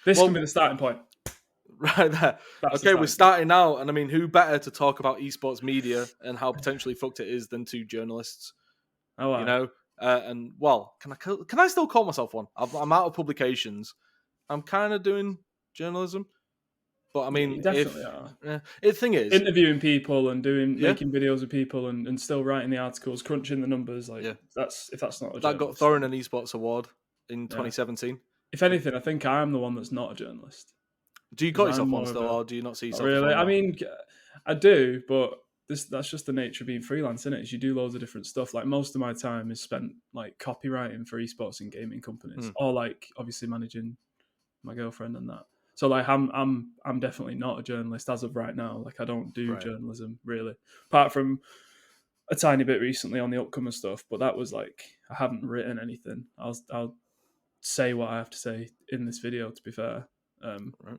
This can be the starting point. Right there. That's Okay, we're starting now, and I mean, who better to talk about esports media and how potentially fucked it is than two journalists? Oh, wow. You know, and well, can I still call myself one? I'm out of publications. I'm kind of doing journalism, but I mean, you definitely are. The thing is, interviewing people and Yeah. making videos of people and still writing the articles, crunching the numbers, like Yeah. that's not a that got journalist. Thorin an esports award in 2017. If anything, I think I'm the one that's not a journalist. Do you call 'Cause I'm yourself more one of still, a- or do you not see Not yourself as really. one I now? mean, I do, but that's just the nature of being freelance, isn't it? Is you do loads of different stuff. Like most of my time is spent like copywriting for esports and gaming companies, or like obviously managing my girlfriend and that. So like I'm definitely not a journalist as of right now. Like I don't do Right. journalism really, apart from a tiny bit recently on the upcoming stuff. But that was like I haven't written anything. I'll say what I have to say in this video. To be fair.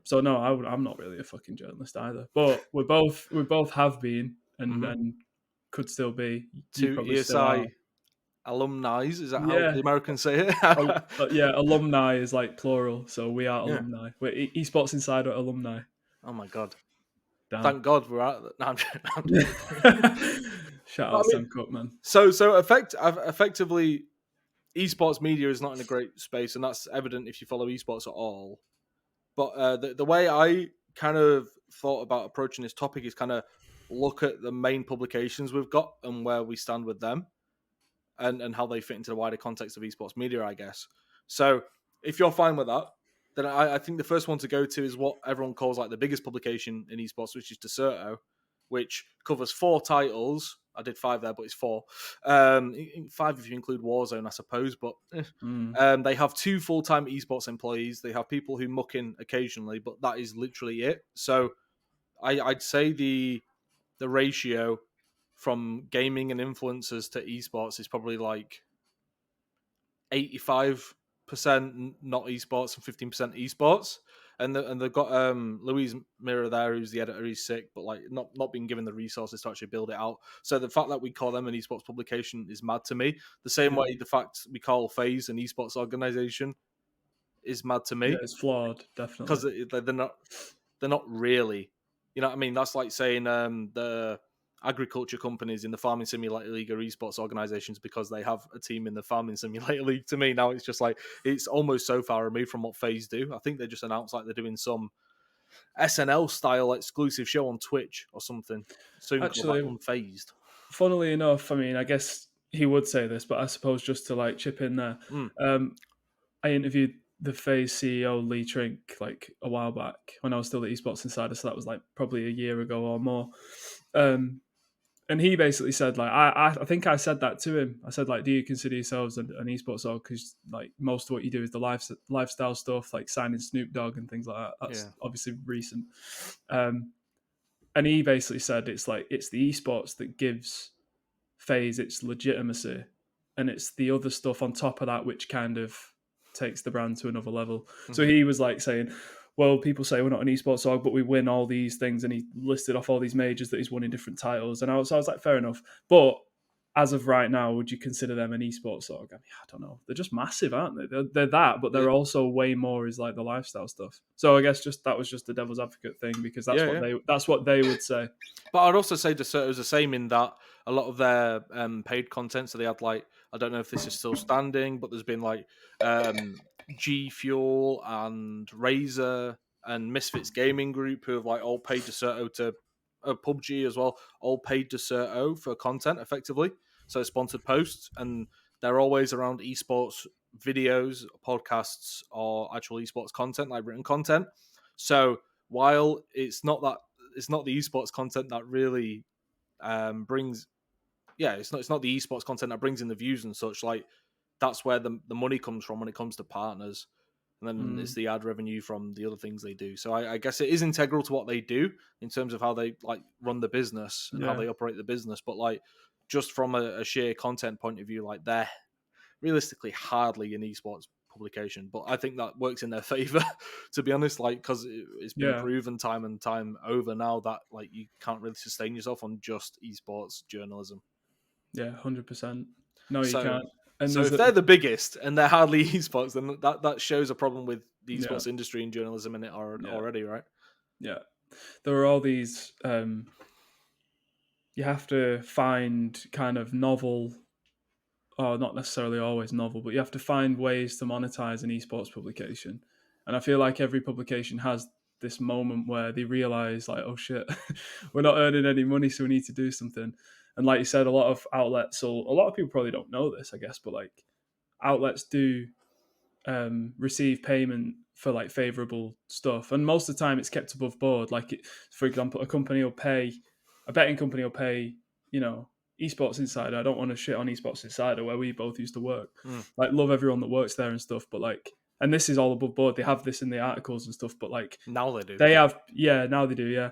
So no, I'm not really a fucking journalist either. But we both have been and could still be. You Two probably still are. ESI alumni, is that how Yeah. the Americans say it? Yeah, alumni is like plural, so we are Yeah. alumni. We're Esports Insider alumni. Oh my god! Damn. Thank God we're out. No, I'm Shout out Sam Cook, man. So effectively, esports media is not in a great space, and that's evident if you follow esports at all. But the way I kind of thought about approaching this topic is kind of look at the main publications we've got and where we stand with them, and how they fit into the wider context of esports media, I guess. So if you're fine with that, then I think the first one to go to is what everyone calls like the biggest publication in esports, which is Deserto, which covers 4 titles. I did 5 there, but it's 4. 5 if you include Warzone, I suppose. But they have 2 full-time esports employees. They have people who muck in occasionally, but that is literally it. So I'd say the ratio from gaming and influencers to esports is probably like 85% not esports and 15% esports. And they've got Louise Mirror there, who's the editor. He's sick, but like not being given the resources to actually build it out. So the fact that we call them an esports publication is mad to me. The same way the fact we call FaZe an esports organization is mad to me. Yeah, it's flawed, definitely. Because they're not really. You know what I mean? That's like saying the agriculture companies in the Farming Simulator League are esports organizations because they have a team in the Farming Simulator League. To me, now it's just like it's almost so far removed from what FaZe do. I think they just announced like they're doing some SNL style exclusive show on Twitch or something soon. Actually, called, like, Unfazed. Funnily enough, I mean, I guess he would say this, but I suppose just to like chip in there, I interviewed the FaZe CEO Lee Trink like a while back when I was still at Esports Insider, so that was like probably a year ago or more. And he basically said, like, I think I said that to him. I said, like, do you consider yourselves an esports org? Because like most of what you do is the lifestyle stuff, like signing Snoop Dogg and things like that. That's obviously recent. And he basically said it's the esports that gives FaZe its legitimacy, and it's the other stuff on top of that which kind of takes the brand to another level. So he was like saying, well, people say we're not an esports org, but we win all these things. And he listed off all these majors that he's won in different titles. And I was like, fair enough. But as of right now, would you consider them an esports org? I mean, I don't know. They're just massive, aren't they? They're that, but they're also way more is like the lifestyle stuff. So I guess that was just the devil's advocate thing, because that's what they would say. But I'd also say Deserto is the same in that a lot of their paid content. So they had like, I don't know if this is still standing, but there's been like G Fuel and Razer and Misfits Gaming Group who have like all paid Deserto to PUBG as well, all paid Deserto for content effectively. So sponsored posts, and they're always around esports videos, podcasts, or actual esports content, like written content. So while it's not the esports content that really brings, it's not the esports content that brings in the views and such. Like that's where the money comes from when it comes to partners, and then it's the ad revenue from the other things they do. So I guess it is integral to what they do in terms of how they like run the business and how they operate the business. But like just from a sheer content point of view, like they're realistically hardly an esports publication, but I think that works in their favor, to be honest, like because it's been proven time and time over now that like you can't really sustain yourself on just esports journalism. 100%. No, you can't. And so if they're the biggest and they're hardly esports, then that shows a problem with the esports industry and journalism in it already, right? Yeah, there are all these. You have to find kind of novel, or not necessarily always novel, but you have to find ways to monetize an esports publication. And I feel like every publication has this moment where they realize, like, oh shit, we're not earning any money, so we need to do something. And like you said, a lot of outlets, or a lot of people probably don't know this, I guess, but like outlets do receive payment for like favorable stuff, and most of the time it's kept above board. Like, for example, a betting company will pay, Esports Insider. I don't want to shit on Esports Insider where we both used to work. Like, love everyone that works there and stuff, but like, and this is all above board. They have this in the articles and stuff, but like Now they do. now they do, yeah.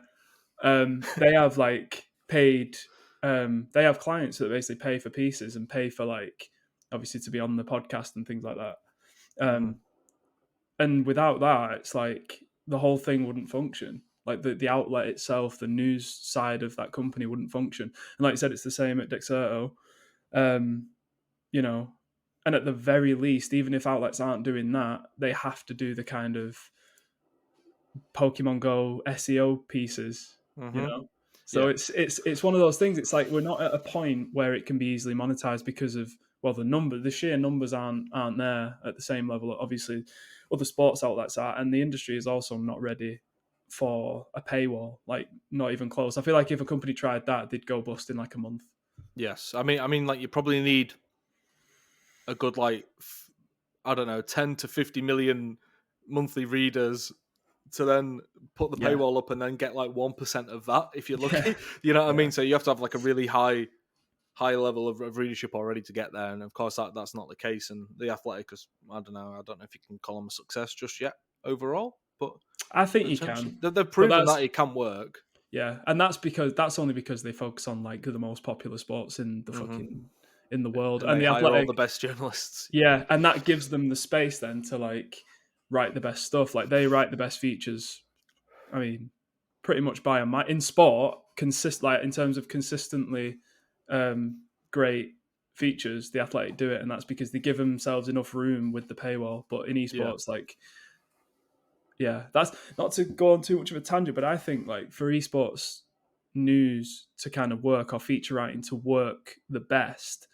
They have like paid. They have clients that basically pay for pieces and pay for like obviously to be on the podcast and things like that. And without that, it's like the whole thing wouldn't function. Like the outlet itself, the news side of that company wouldn't function. And like you said, it's the same at Dexerto. You know, and at the very least, even if outlets aren't doing that, they have to do the kind of Pokemon Go SEO pieces, So it's one of those things. It's like we're not at a point where it can be easily monetized because of the sheer numbers aren't there at the same level. Obviously, other sports outlets are, and the industry is also not ready for a paywall. Like, not even close. I feel like if a company tried that, they'd go bust in like a month. Yes, I mean, like you probably need a good I don't know, 10 to 50 million monthly readers to then put the paywall up and then get like 1% of that if you're lucky. You know what I mean? So you have to have like a really high level of readership already to get there, and of course that's not the case. And the Athletic is, I don't know if you can call them a success just yet overall, but I think you can. They've proven that it can work. Yeah, and that's only because they focus on like the most popular sports in the fucking in the world, and the hire Athletic, all the best journalists. Yeah, and that gives them the space then to like write the best stuff. Like, they write the best features. I mean, pretty much by a mile in sport, like in terms of consistently great features. The Athletic do it, and that's because they give themselves enough room with the paywall. But in esports, that's not to go on too much of a tangent, but I think like for esports news to kind of work, or feature writing to work the best,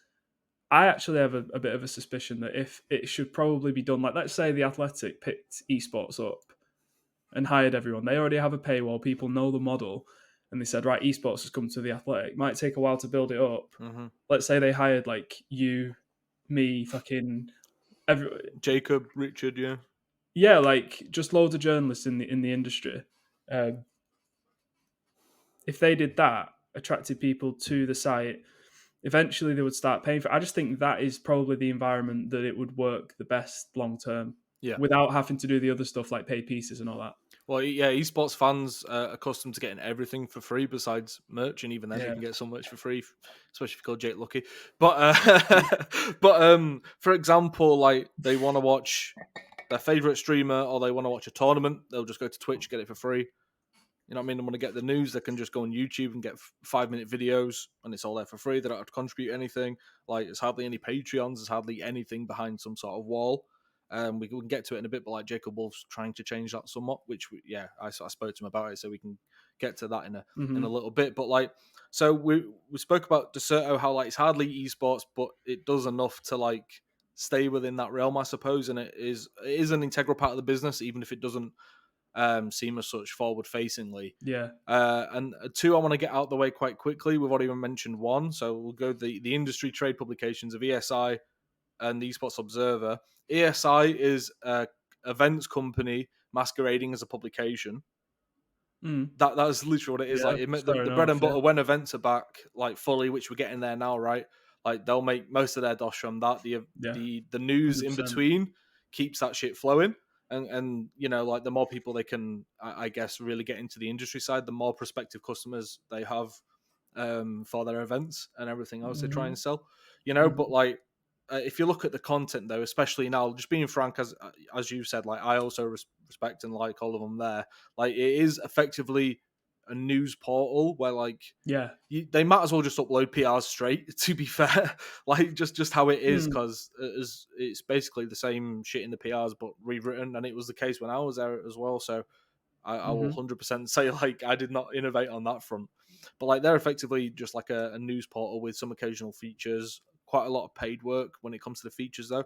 I actually have a bit of a suspicion that if it should probably be done, like, let's say the Athletic picked esports up and hired everyone. They already have a paywall. People know the model. And they said, right, esports has come to the Athletic. Might take a while to build it up. Let's say they hired like you, me, fucking Jacob, Richard, yeah. Yeah, like just loads of journalists in the industry. If they did that, attracted people to the site, eventually they would start paying for it. I just think that is probably the environment that it would work the best long term. Yeah. Without having to do the other stuff like pay pieces and all that. Well, yeah, esports fans are accustomed to getting everything for free besides merch, and even then you can get some merch for free, especially if you call Jake Lucky. But for example, like they want to watch their favorite streamer or they want to watch a tournament, they'll just go to Twitch, get it for free. You know what I mean? They want to get the news, they can just go on YouTube and get 5-minute videos, and it's all there for free. They don't have to contribute anything. Like, there's hardly any Patreons, there's hardly anything behind some sort of wall. We can get to it in a bit, but like Jacob Wolf's trying to change that somewhat, which I spoke to him about it, so we can get to that in a little bit. But like, so we spoke about Dexerto, how like it's hardly esports, but it does enough to like stay within that realm, I suppose, and it is an integral part of the business, even if it doesn't seem as such forward facingly. Yeah. And two, I want to get out the way quite quickly. We've already mentioned one, so we'll go the industry trade publications of ESI and the Esports Observer. ESI is a events company masquerading as a publication. That is literally what it is. Yeah, like the bread and butter when events are back, like fully, which we're getting there now, right? Like they'll make most of their dosh from that. The news 100%. In between keeps that shit flowing. And you know, like the more people they can, I guess, really get into the industry side, the more prospective customers they have for their events and everything else they try and sell. You know, but like if you look at the content though, especially now, just being frank, as you said, like I also respect and like all of them there. Like it is effectively a news portal where like Yeah. they might as well just upload PRs straight. To be fair, like just how it is, Mm. because it's basically the same shit in the PRs but rewritten, and it was the case when I was there as well. So I will Mm-hmm. 100% say like I did not innovate on that front. But like they're effectively just like a news portal with some occasional features, quite a lot of paid work when it comes to the features though.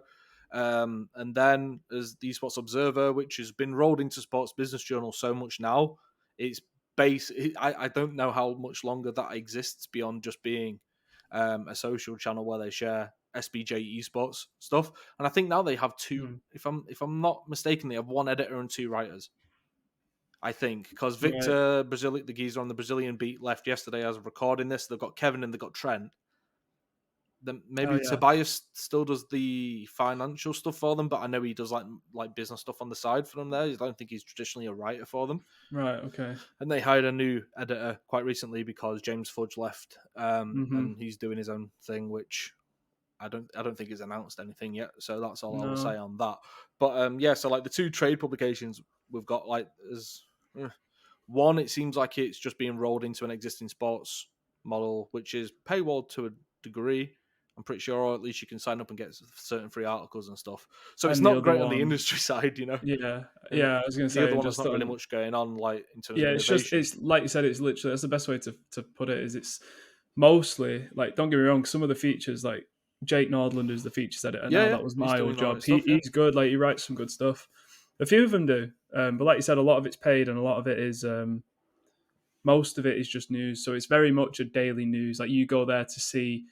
And then as the Esports Observer, which has been rolled into Sports Business Journal so much now, it's I don't know how much longer that exists beyond just being a social channel where they share SBJ esports stuff. And I think now they have two. Mm. If I'm not mistaken, they have one editor and two writers. I think because Right. Victor Brazil, the geezer on the Brazilian beat, left yesterday as of recording this. They've got Kevin and they've got Trent. Then Oh maybe yeah. Tobias still does the financial stuff for them, but I know he does like business stuff on the side for them. There, I don't think he's traditionally a writer for them. Right. Okay. And they hired a new editor quite recently because James Fudge left, Mm-hmm. and he's doing his own thing, which I don't think he's announced anything yet. So that's all I will say No. on that. But yeah, so like the two trade publications we've got, like is one, it seems like it's just being rolled into an existing sports model, which is paywalled to a degree. I'm pretty sure, or at least you can sign up and get certain free articles and stuff. So it's And the not other great on the one, industry side, you know. yeah, And yeah. I was gonna the other say one, there's just not really on. much going on, like in terms of Yeah, innovation. it's like you said, it's literally that's the best way to put it. Is it's mostly like, don't get me wrong, some of the features like Jake Nordland, who's the features editor Yeah, now, yeah, that was he's my old doing all job. right stuff. Yeah, He's good. Like he writes some good stuff. A few of them do, but like you said, a lot of it's paid and a lot of it is most of it is just news. So it's very much a daily news. Like you go there to see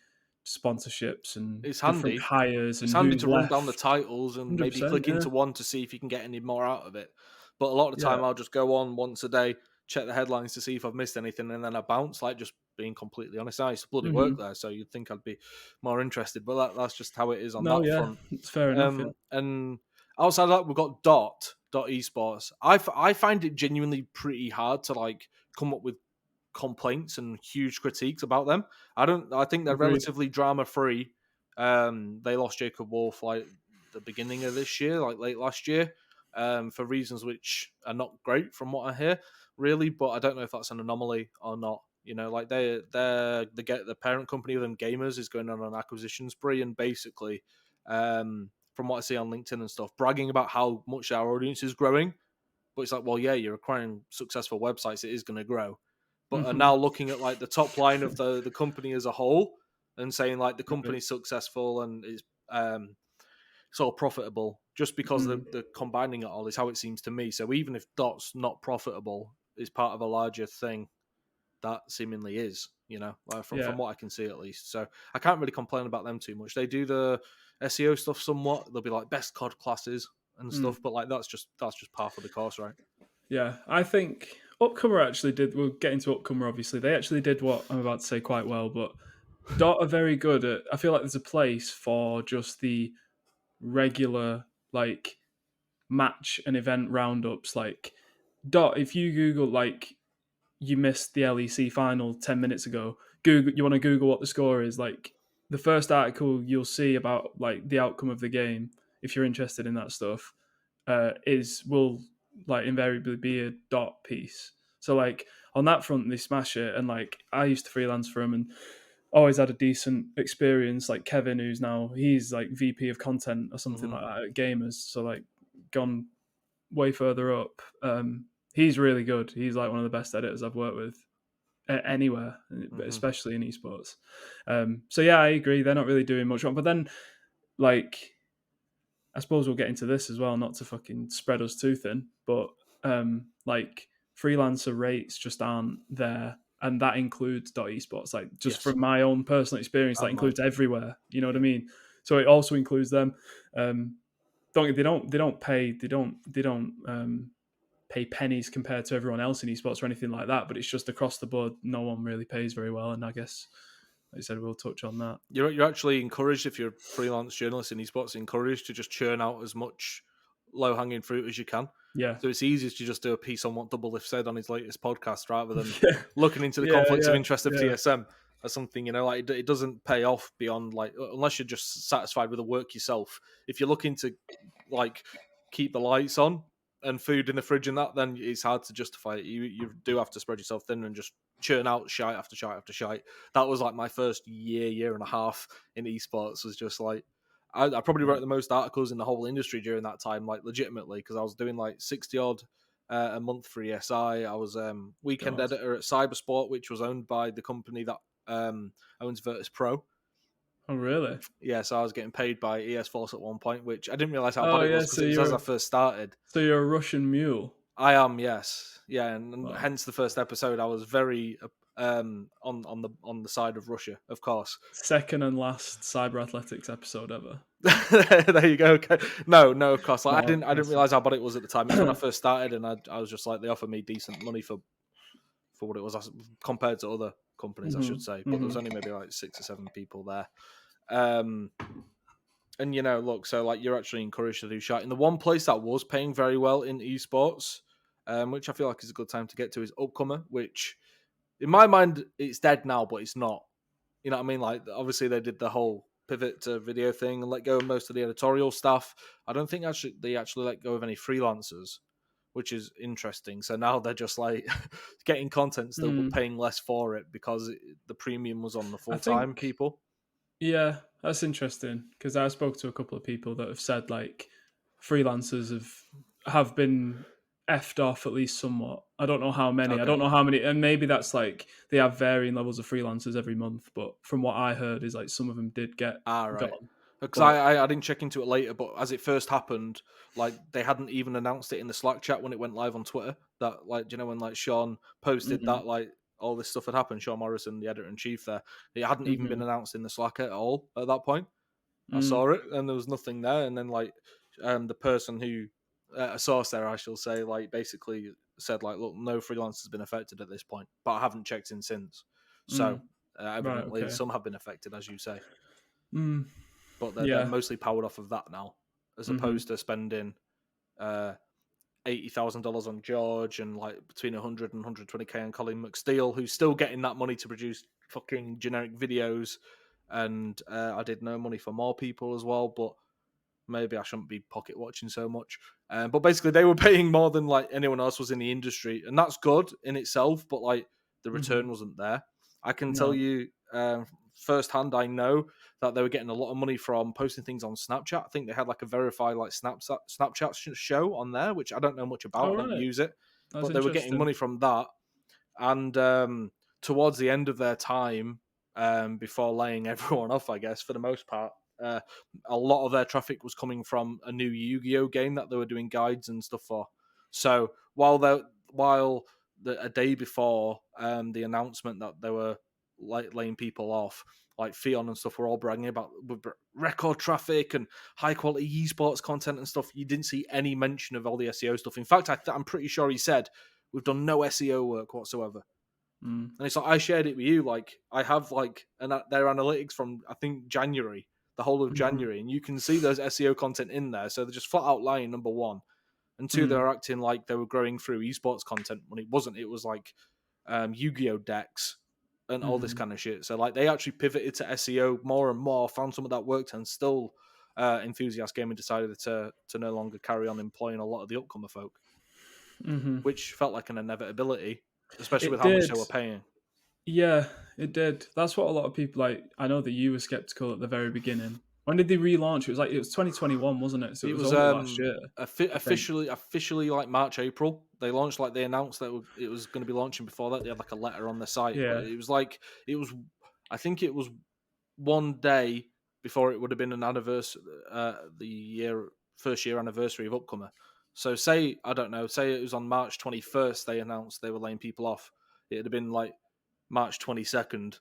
sponsorships and it's different handy. hires It's and handy who's to run down the left. titles and maybe 100%. click Yeah. into one to see if you can get any more out of it. But a lot of the Yeah. time, I'll just go on once a day, check the headlines to see if I've missed anything, and then I bounce. Like just being completely honest, I used to bloody work Hmm. there, so you'd think I'd be more interested. But that's just how it is on No. that Yeah. front. It's fair enough. Yeah. And outside of that, we've got Dot Esports. I find it genuinely pretty hard to like come up with complaints and huge critiques about them. I think they're Agreed. relatively drama free. They lost Jacob Wolf like the beginning of this year, like late last year, for reasons which are not great from what I hear, really. But I don't know if that's an anomaly or not. You know, like the parent company of them Gamers is going on an acquisition spree, and basically, from what I see on LinkedIn and stuff, bragging about how much our audience is growing. But it's like, well, yeah, you're acquiring successful websites, it is going to grow. But are Hmm. now looking at like the top line of the company as a whole and saying like the Right. company's successful and is sort of profitable just because Mm. the combining it all is how it seems to me. So even if Dot's not profitable, is part of a larger thing that seemingly is, you know, Yeah. from what I can see at least. So I can't really complain about them too much. They do the SEO stuff somewhat. They'll be like best COD classes and Mm. stuff, but like that's just par for the course, right? Yeah. I think Upcomer actually did. We'll get into Upcomer. Obviously, they actually did what I'm about to say quite well. But Dot are very good at. I feel like there's a place for just the regular like match and event roundups. Like Dot, if you Google like you missed the LEC final 10 minutes ago, Google you want to Google what the score is. Like the first article you'll see about like the outcome of the game, if you're interested in that stuff, is will like invariably be a Dot piece. So like on that front, they smash it. And like I used to freelance for them and always had a decent experience. Like Kevin, who's now he's like VP of content or something Mm-hmm. like that at Gamers. So like gone way further up. He's really good. He's like one of the best editors I've worked with anywhere, but Mm-hmm. especially in esports. So yeah, I agree. They're not really doing much wrong. But then, like, I suppose we'll get into this as well, not to fucking spread us too thin, but like freelancer rates just aren't there. And that includes esports. Like just Yes, from my own personal experience, that and mine. includes everywhere. You know what I mean? So it also includes them. Don't they don't pay pay pennies compared to everyone else in esports or anything like that, but it's just across the board, no one really pays very well. And I guess, like I said, we'll touch on that. You're actually encouraged if you're a freelance journalist in esports, encouraged to just churn out as much low hanging fruit as you can. Yeah. So it's easiest to just do a piece on what Double Lift said on his latest podcast rather than Yeah. looking into the Yeah. conflicts of Yeah. interest of Yeah. TSM or something. You know, like it doesn't pay off beyond like unless you're just satisfied with the work yourself. If you're looking to like keep the lights on, and food in the fridge and that, then it's hard to justify it. You do have to spread yourself thin and just churn out shite after shite after shite. That was like my first year and a half in esports. Was just like I probably wrote the most articles in the whole industry during that time, like legitimately, because I was doing like 60 odd a month for ESI. I was weekend God. editor at Cybersport, which was owned by the company that owns Virtus Pro. Oh, really? Yeah, so I was getting paid by ES Force at one point, which I didn't realize how bad Oh, it was yeah. because it was as I first started. So you're a Russian mule. I am, yes, yeah, and Wow. hence the first episode. I was very on the side of Russia, of course. Second and last Cyberathletics episode ever. There you go. Okay. No, of course. Like, No, I didn't realize how bad it was at the time. It was when I first started, and I was just like, they offered me decent money for what it was compared to other companies, I should say. But there was only maybe like 6 or 7 people there. And look, so like you're actually encouraged to do shouting. The one place that was paying very well in esports, which I feel like is a good time to get to, is Upcomer, which in my mind it's dead now, but it's not. You know what I mean? Like obviously they did the whole pivot to video thing and let go of most of the editorial stuff. I don't think they actually let go of any freelancers, which is interesting. So now they're just like getting content still, but paying less for it because the premium was on the full time people. Yeah, that's interesting because I spoke to a couple of people that have said like freelancers have been effed off at least somewhat. I don't know how many. Okay. I don't know how many, and maybe that's like they have varying levels of freelancers every month. But from what I heard, is like some of them did get right. gone. Because I didn't check into it later, but as it first happened, like they hadn't even announced it in the Slack chat when it went live on Twitter. That like, when like Sean posted that like all this stuff had happened, Sean Morrison, the editor in chief there, it hadn't even been announced in the Slack at all at that point. I saw it and there was nothing there, and then like the person who a source there, I shall say, like basically said like, look, no freelance has been affected at this point, but I haven't checked in since. So evidently okay. some have been affected, as you say. But they're Yeah. mostly powered off of that now, as opposed to spending $80,000 on George and like between 100 and 120k on Colin McSteele, who's still getting that money to produce fucking generic videos. And I did no money for more people as well, but maybe I shouldn't be pocket watching so much. But basically, they were paying more than like anyone else was in the industry, and that's good in itself. But like the return wasn't there. I can tell you firsthand. I know that they were getting a lot of money from posting things on Snapchat. I think they had like a verified like Snapchat show on there, which I don't know much about. I don't use it, but they were getting money from that. And towards the end of their time, before laying everyone off, I guess for the most part, a lot of their traffic was coming from a new Yu-Gi-Oh game that they were doing guides and stuff for. So while a day before the announcement that they were laying people off, like Theon and stuff were all bragging about record traffic and high quality esports content and stuff, you didn't see any mention of all the SEO stuff. In fact, I'm pretty sure he said we've done no SEO work whatsoever. And it's like I shared it with you. Like I have like their analytics from I think January, the whole of January, and you can see there's SEO content in there. So they're just flat out lying. Number one, and two, they're acting like they were growing through esports content when it wasn't. It was like Yu-Gi-Oh decks and all this kind of shit. So like they actually pivoted to SEO more and more, found something that worked, and still Enthusiast Gaming decided to no longer carry on employing a lot of the upcomer folk, which felt like an inevitability. Especially with how much they were paying. Yeah, it did. That's what a lot of people like. I know that you were skeptical at the very beginning. When did they relaunch? It was 2021, wasn't it? So it was only last year. Officially like March, April. They launched they announced that it was going to be launching before that. They had like a letter on the site, but it was I think it was one day before it would have been an anniversary, first year anniversary of Upcomer. So say it was on March 21st they announced they were laying people off. It'd have been like March 22nd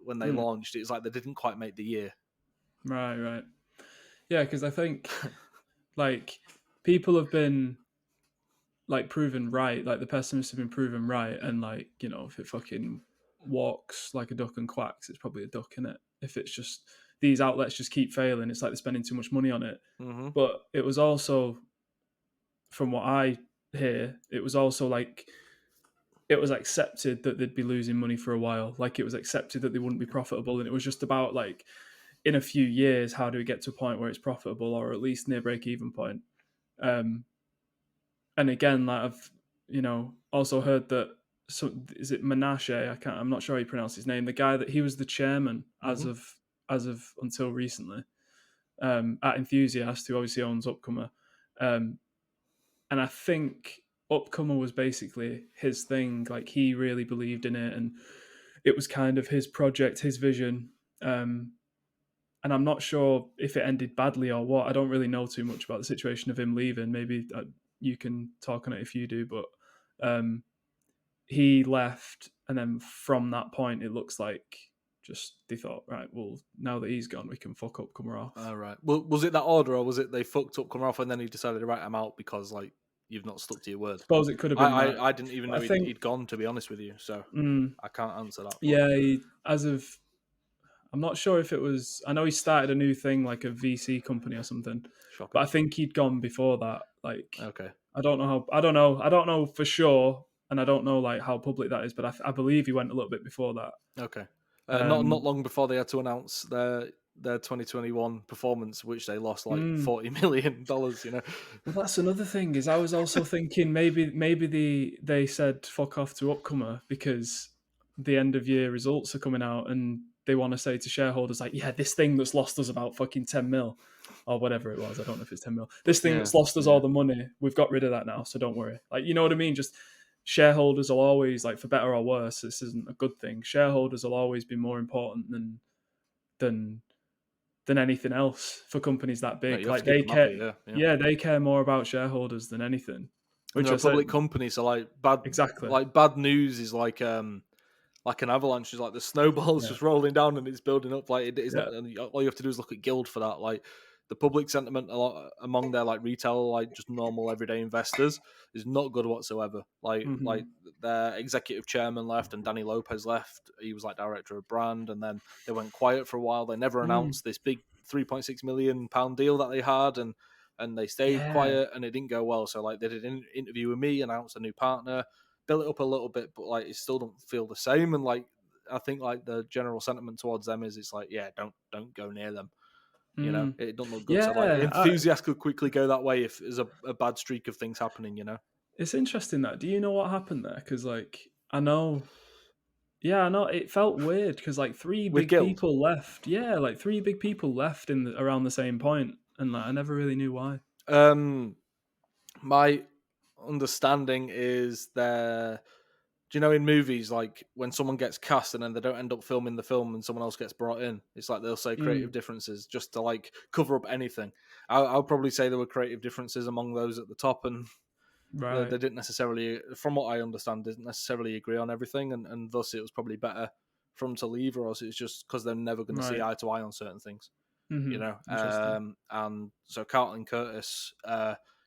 when they launched. It's like they didn't quite make the year. Right. Yeah, because I think like people have been like proven right, like the pessimists have been proven right, and like if it fucking walks like a duck and quacks, it's probably a duck, in it. If it's just these outlets just keep failing, it's like they're spending too much money on it. But it was also, from what I hear, it was also like it was accepted that they'd be losing money for a while. Like it was accepted that they wouldn't be profitable, and it was just about like in a few years, how do we get to a point where it's profitable or at least near break even point? and again, like I've also heard that. So is it Menashe? I'm not sure how you pronounce his name. The guy that he was the chairman Hmm. as of until recently, at Enthusiast, who obviously owns Upcomer. And I think Upcomer was basically his thing. Like he really believed in it, and it was kind of his project, his vision. And I'm not sure if it ended badly or what. I don't really know too much about the situation of him leaving. Maybe you can talk on it if you do, but um, he left, and then from that point, it looks like just they thought, right, well, now that he's gone, we can fuck Upcomer off. All right. Well, was it that order, or was it they fucked up, come off, and then he decided, right, I'm out because like you've not stuck to your word? Suppose it could have I been that. I didn't even But I know think, he'd gone, to be honest with you. So mm, I can't answer that. But yeah, as of I'm not sure if it was. I know he started a new thing like a VC company or something, but shocking. I think he'd gone before that. Like, Okay. I don't know how. I don't know. I don't know for sure, and I don't know like how public that is. But I believe he went a little bit before that. Okay. Not Um, long before they had to announce their 2021 performance, which they lost like mm, $40 million. You know. well, that's another thing. Is I was also thinking maybe they said fuck off to Upcomer because the end of year results are coming out and they want to say to shareholders like, yeah, this thing that's lost us about fucking 10 mil or whatever it was. I don't know if it's 10 mil. This thing Yeah. that's lost us all Yeah. the money, we've got rid of that now. So don't worry. Like, you know what I mean? Just shareholders will always, like, for better or worse, this isn't a good thing. Shareholders will always be more important than than anything else for companies that No, big. you have to Like keep they them care, happy. Yeah. Yeah. yeah, they care more about shareholders than anything. And Which they're I a said public company, so exactly. like bad news is like an avalanche. Is like the snowball's Yeah, just rolling down and it's building up. Like it's not. yeah. All you have to do is look at Guild for that. Like the public sentiment a lot among their like retail, like just normal everyday investors, is not good whatsoever. Like Hmm. their executive chairman left and Danny Lopez left. He was like director of brand, and then they went quiet for a while. They never Mm, announced this big £3.6 million deal that they had, and they stayed yeah. quiet, and it didn't go well. So like they did an interview with me, announced a new partner, built it up a little bit, but like it still don't feel the same. And like I think like the general sentiment towards them is it's like, yeah, don't go near them. You know, Mm. it don't look good. So like Yeah, enthusiasts could quickly go that way if there's a bad streak of things happening. You know, it's interesting that. Do you know what happened there? Because like I know, yeah, I know. It felt weird because like three with big Guild. people left. Yeah, like three big people left around the same point, and like I never really knew why. Um, my understanding is there. Do you know in movies like when someone gets cast and then they don't end up filming the film and someone else gets brought in? It's like they'll say creative Mm, differences just to like cover up anything. I'll probably say there were creative differences among those at the top, and they right. didn't necessarily, from what I understand, didn't necessarily agree on everything, and thus it was probably better for them to leave, or else it's just because they're never going to see Right. eye to eye on certain things. You Hmm. know. Interesting. And so Carlton Curtis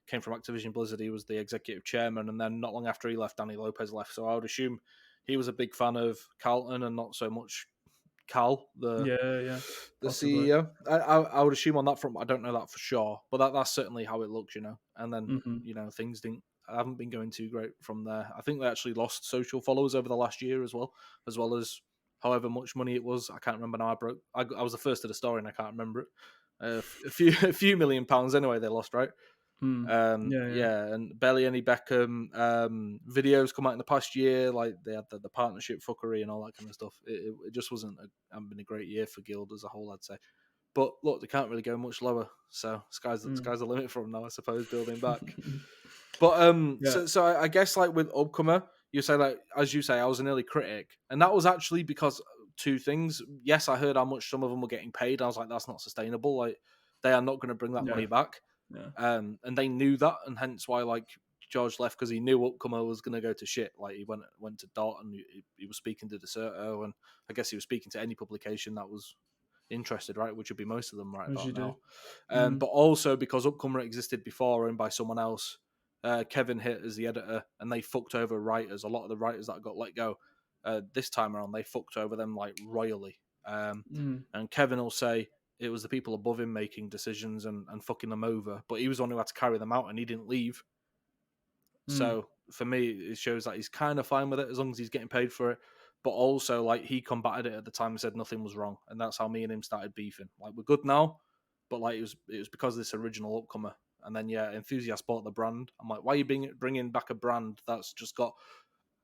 came from Activision Blizzard. He was the executive chairman, and then not long after he left, Danny Lopez left. So I would assume he was a big fan of Carlton and not so much Cal, Yeah, yeah. the Possibly. CEO. I would assume on that front. I don't know that for sure, but that's certainly how it looks, you know. And then Hmm. things didn't. I haven't been going too great from there. I think they actually lost social followers over the last year as well as however much money it was. I can't remember now. I was the first to the story, and I can't remember it. A few a few £1 million anyway. They lost, right? Mm. Yeah, yeah. Yeah, and barely any Beckham videos come out in the past year. Like they had the partnership fuckery and all that kind of stuff. It just hasn't been a great year for Guild as a whole, I'd say. But look, they can't really go much lower. So Mm. sky's the limit for them now, I suppose. Building back, but Yeah. so I guess like with Upcomer, you say like as you say, I was an early critic, and that was actually because two things. Yes, I heard how much some of them were getting paid. I was like, that's not sustainable. Like they are not going to bring that Yeah. money back. Yeah. And they knew that, and hence why like George left because he knew Upcomer was going to go to shit. Like he went to Dot, and he was speaking to Deserto, and I guess he was speaking to any publication that was interested, right? Which would be most of them right As you about do. now. Mm. But also because Upcomer existed before, owned by someone else. Kevin hit as the editor, and they fucked over writers. A lot of the writers that got let go this time around, they fucked over them like royally. Mm. And Kevin will say it was the people above him making decisions and fucking them over, but he was the one who had to carry them out, and he didn't leave. Mm. So for me, it shows that he's kind of fine with it as long as he's getting paid for it. But also, like he combated it at the time and said nothing was wrong, and that's how me and him started beefing. Like we're good now, but like it was because of this original Upcomer. And then Enthusiast bought the brand. I'm like, why are you bringing back a brand that's just got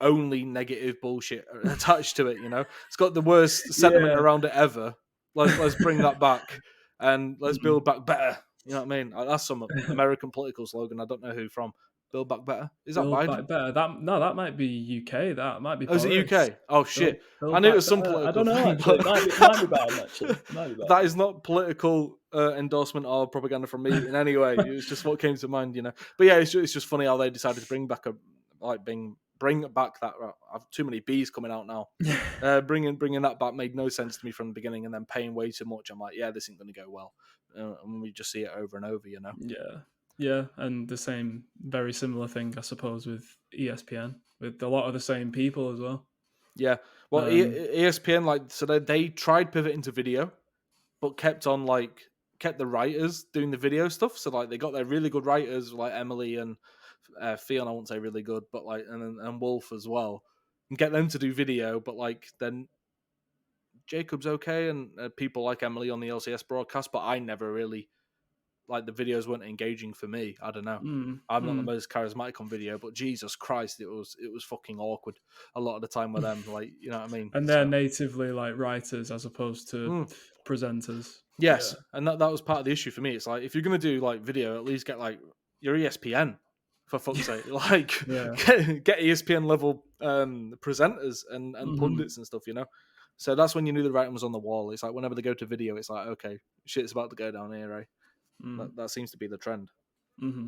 only negative bullshit attached to it? It's got the worst sentiment Yeah. around it ever. Let's bring that back and let's build back better. You know what I mean? That's some American political slogan. I don't know who from. Build back better. Is that Build Biden? back better. That might be UK. That might be Oh, is it Boris. UK? Oh shit! I Build knew it back was some better. I political don't know thing, actually. but It might be Biden actually. It might be that Biden. is not political endorsement or propaganda from me in any way. It was just what came to mind, But yeah, it's just funny how they decided to bring back bring back that. I've too many B's coming out now. Bringing that back made no sense to me from the beginning, and then paying way too much. I'm like, yeah, this isn't going to go well, and we just see it over and over, Yeah, and the same, very similar thing, I suppose, with ESPN, with a lot of the same people as well. Yeah, well, ESPN so they tried pivoting to video, but kept the writers doing the video stuff. So they got their really good writers like Emily and Fiona. I won't say really good, but and Wolf as well, and get them to do video. But then Jacob's okay, and people like Emily on the LCS broadcast. But I never really the videos weren't engaging for me. I don't know. I'm not the most charismatic on video, but Jesus Christ, it was fucking awkward a lot of the time with them. You know what I mean? And they're natively writers as opposed to presenters. Yes, and that was part of the issue for me. It's if you're gonna do video, at least get your ESPN for fuck's sake. Get ESPN level presenters and pundits and stuff. So that's when you knew the writing was on the wall. It's whenever they go to video, it's okay, shit's about to go down here, right? That seems to be the trend. Mm-hmm.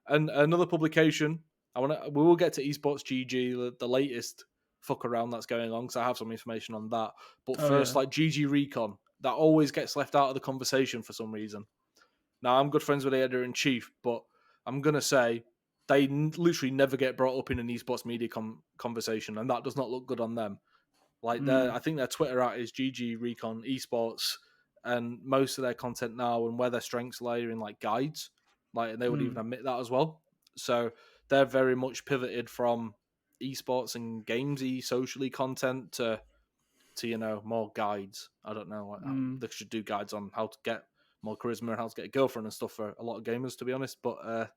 And another publication, we will get to Esports GG, the latest fuck around that's going on, because I have some information on that. But first, GG Recon, that always gets left out of the conversation for some reason. Now, I'm good friends with the editor-in-chief, but I'm going to say they literally never get brought up in an esports media conversation, and that does not look good on them. I think their Twitter at is GG Recon Esports, and most of their content now and where their strengths lie in guides, and they would even admit that as well. So they're very much pivoted from esports and gamesy socially content to more guides. I don't know, they should do guides on how to get more charisma and how to get a girlfriend and stuff for a lot of gamers, to be honest. But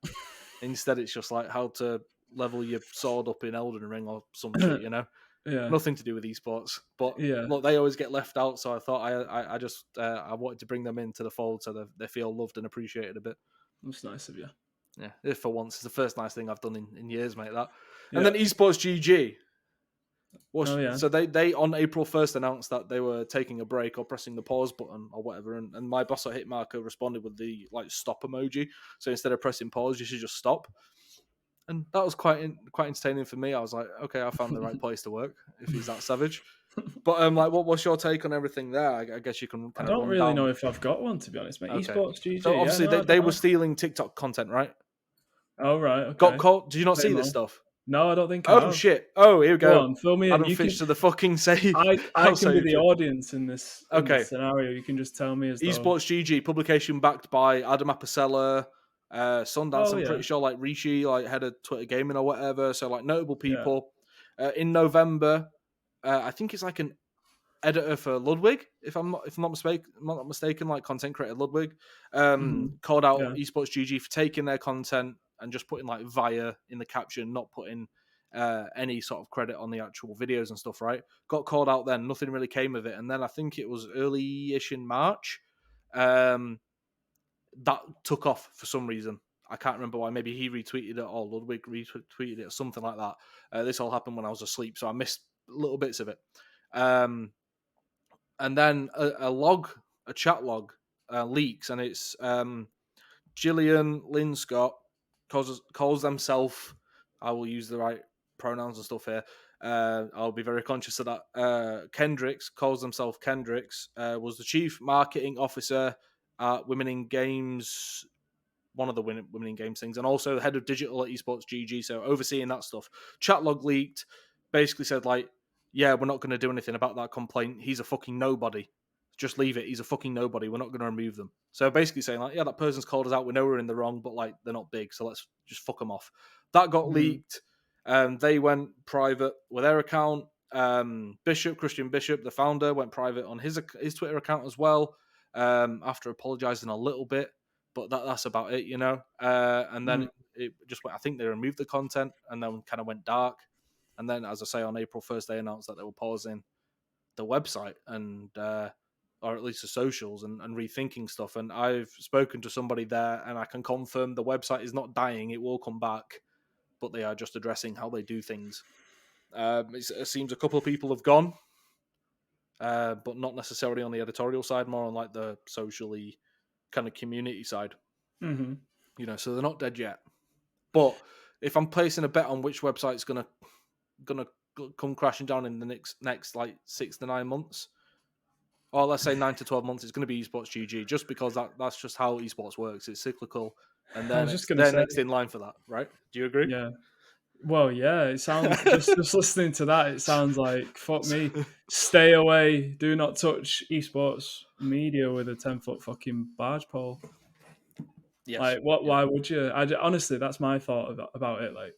instead, it's just how to level your sword up in Elden Ring or some shit, Yeah. Nothing to do with esports, but look, they always get left out. So I thought I wanted to bring them into the fold so they feel loved and appreciated a bit. That's nice of you. Yeah, if for once, it's the first nice thing I've done in years, mate. That and then Esports GG. So they on April 1st announced that they were taking a break or pressing the pause button or whatever, and my boss at Hitmarker responded with the stop emoji. So instead of pressing pause, you should just stop. And that was quite entertaining for me. I was like, okay, I found the right place to work if he's that savage. But what's your take on everything there? I guess you can. I don't really know if I've got one, to be honest, mate. Okay. Esports GG. So obviously they were stealing TikTok content, right? Oh right. Okay. Got caught. Did you not see this stuff? No, I don't think. Oh shit! Oh, here we go. Go on, fill me in. Adam Fitch to the fucking save. I can be the audience in this. This scenario. You can just tell me as Esports GG publication backed by Adam Apicella, Sundance. I'm pretty sure Rishi, head of Twitter Gaming or whatever. So notable people. In November, I think it's an editor for Ludwig, if I'm not mistaken, content creator Ludwig, called out Esports GG for taking their content and just putting via in the caption, not putting any sort of credit on the actual videos and stuff, right? Got called out then, nothing really came of it. And then I think it was early-ish in March, that took off for some reason. I can't remember why. Maybe he retweeted it or Ludwig retweeted it or something like that. This all happened when I was asleep, so I missed little bits of it. And then a chat log leaks, and it's Gillian Lynn Scott calls themselves, I will use the right pronouns and stuff here, I'll be very conscious of that, Kendricks, calls themselves Kendricks, was the chief marketing officer at Women in Games, one of the Women in Games things, and also the head of digital at Esports GG, so overseeing that stuff. Chat log leaked, basically said yeah, we're not going to do anything about that complaint. He's a fucking nobody. Just leave it. He's a fucking nobody. We're not going to remove them. So basically saying yeah, that person's called us out. We know we're in the wrong, but they're not big, so let's just fuck them off. That got leaked. They went private with their account. Christian Bishop, the founder, went private on his Twitter account as well, after apologising a little bit. but that's about it, you know. And then Mhm. it just went, I think they removed the content and then kind of went dark. And then, as I say, on April 1st, they announced that they were pausing the website and or at least the socials and rethinking stuff. And I've spoken to somebody there, and I can confirm the website is not dying; it will come back, but they are just addressing how they do things. It seems a couple of people have gone, but not necessarily on the editorial side, more on like the socially kind of community side. Mhm. You know, so they're not dead yet. But if I'm placing a bet on which website's gonna come crashing down in the next like 6 to 9 months, or let's say 9 to 12 months, it's going to be Esports GG, just because that's just how esports works. It's cyclical, and I was just gonna they're say, next in line for that, right? Do you agree? yeah. Well, yeah, it sounds just listening to that, it sounds like fuck me. Stay away. Do not touch esports media with a 10-foot fucking barge pole. Yes. Like, what? Yeah. Why would you? Honestly, that's my thought about it. Like,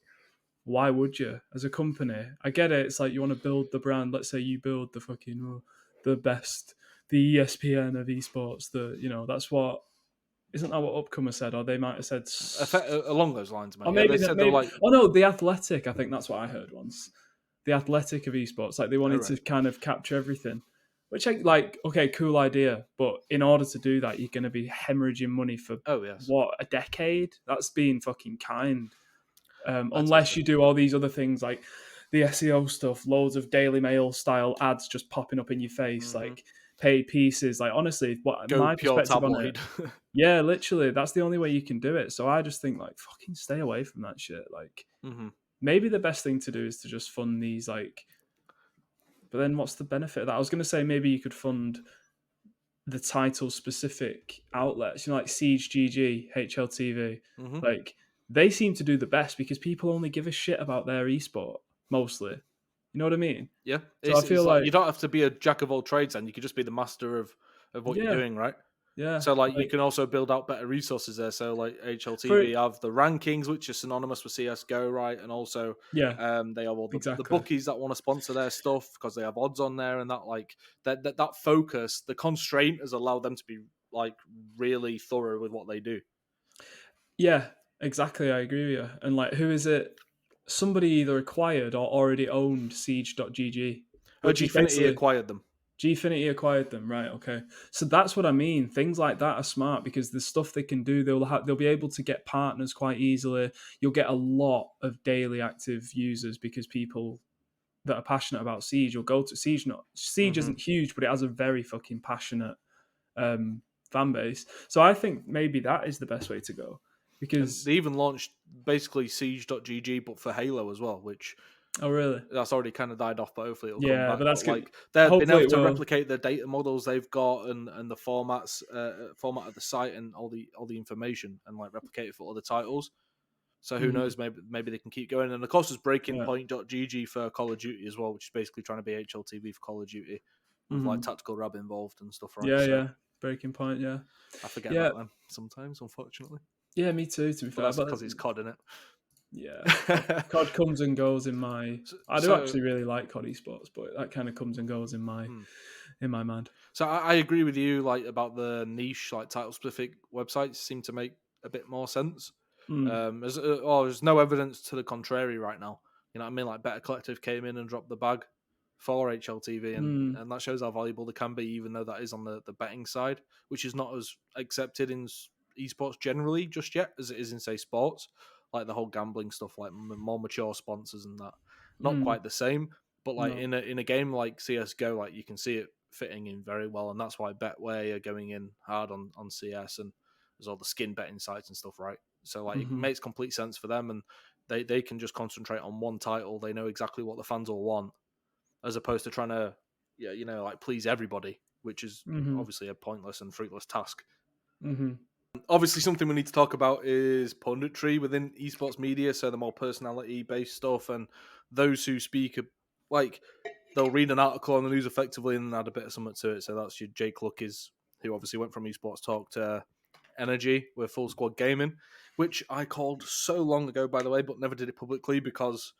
why would you? As a company, I get it. It's like you want to build the brand. Let's say you build the fucking the best, the ESPN of esports. That's what. Isn't that what Upcomer said? Or they might have said. Along those lines, mate. Or Yeah, they maybe that. said they were Maybe. like, Oh no, the Athletic. I think that's what I heard once. The Athletic of esports. Like they oh wanted to right, kind of capture everything. Which I like. Okay, cool idea. But in order to do that, you're going to be hemorrhaging money for oh yes, what, a decade? That's being fucking kind. I'd say Unless so. you do all these other things like the SEO stuff, loads of Daily Mail style ads just popping up in your face, Hmm. like paid pieces. Like honestly, what Go my pure perspective on it, tabloid. yeah, literally, that's the only way you can do it. So I just think like fucking stay away from that shit. Like Hmm. maybe the best thing to do is to just fund these like. But then what's the benefit of that? I was going to say maybe you could fund the title specific outlets, like Siege GG, HLTV, Hmm. like they seem to do the best because people only give a shit about their esport mostly. You know what I mean? Yeah, So I it's feel like like, you don't have to be a jack of all trades, and you could just be the master of what you're yeah, doing, right? yeah, So like you like can also build out better resources there. So like for HLTV have the rankings, which is synonymous with CS:GO, right? And also yeah, they have all the exactly. bookies that want to sponsor their stuff because they have odds on there, and that like that focus, the constraint has allowed them to be like really thorough with what they do. Yeah, exactly. I agree with you. And like, who is it? Somebody either acquired or already owned Siege.gg, which is Gfinity basically acquired them. Gfinity acquired them, right? Okay, so that's what I mean. Things like that are smart because the stuff they can do, they'll be able to get partners quite easily. You'll get a lot of daily active users because people that are passionate about Siege will go to Siege. Not Siege Hmm. isn't huge, but it has a very fucking passionate um, fan base. So I think maybe that is the best way to go And because they even launched basically Siege.gg, but for Halo as well, which oh really? that's already kind of died off, but hopefully it'll come Yeah, back. but that's But good. like they've been Hopefully able it to will. replicate the data models they've got and the formats, format of the site and all the information and like replicate it for other titles. So who Mhm. knows? Maybe they can keep going. And of course, there's Breaking Yeah. Point.gg for Call of Duty as well, which is basically trying to be HLTV for Call of Duty with like Mhm. tactical rab involved and stuff, right? Yeah, So yeah. Breaking Point. Yeah. I forget Yeah. about them sometimes, unfortunately. Yeah. Me too. To be But fair, that's but because it's COD in yeah, it. COD comes and goes in my. I do So actually really like COD esports, but that kind of comes and goes in my hmm. mind. So I agree with you, like about the niche, like title specific websites seem to make a bit more sense. Mm. There's no evidence to the contrary right now. You know what I mean? Like Better Collective came in and dropped the bag for HLTV, Mm. and that shows how valuable they can be, even though that is on the betting side, which is not as accepted in esports generally just yet as it is in say sports, like the whole gambling stuff, like more mature sponsors and that. Not Mm. quite the same, but like No. in a game like CS:GO, like you can see it fitting in very well, and that's why Betway are going in hard on CS, and there's all the skin betting sites and stuff, right? So like it Mm-hmm. makes complete sense for them, and they can just concentrate on one title. They know exactly what the fans will want, as opposed to trying to like please everybody, which is Mm-hmm. obviously a pointless and fruitless task. Mm-hmm. Obviously, something we need to talk about is punditry within esports media, so the more personality based stuff and those who speak like they'll read an article on the news effectively and add a bit of something to it. So that's your Jake Luckies, who obviously went from esports talk to Energy with Full Squad Gaming, which I called so long ago, by the way, but never did it publicly because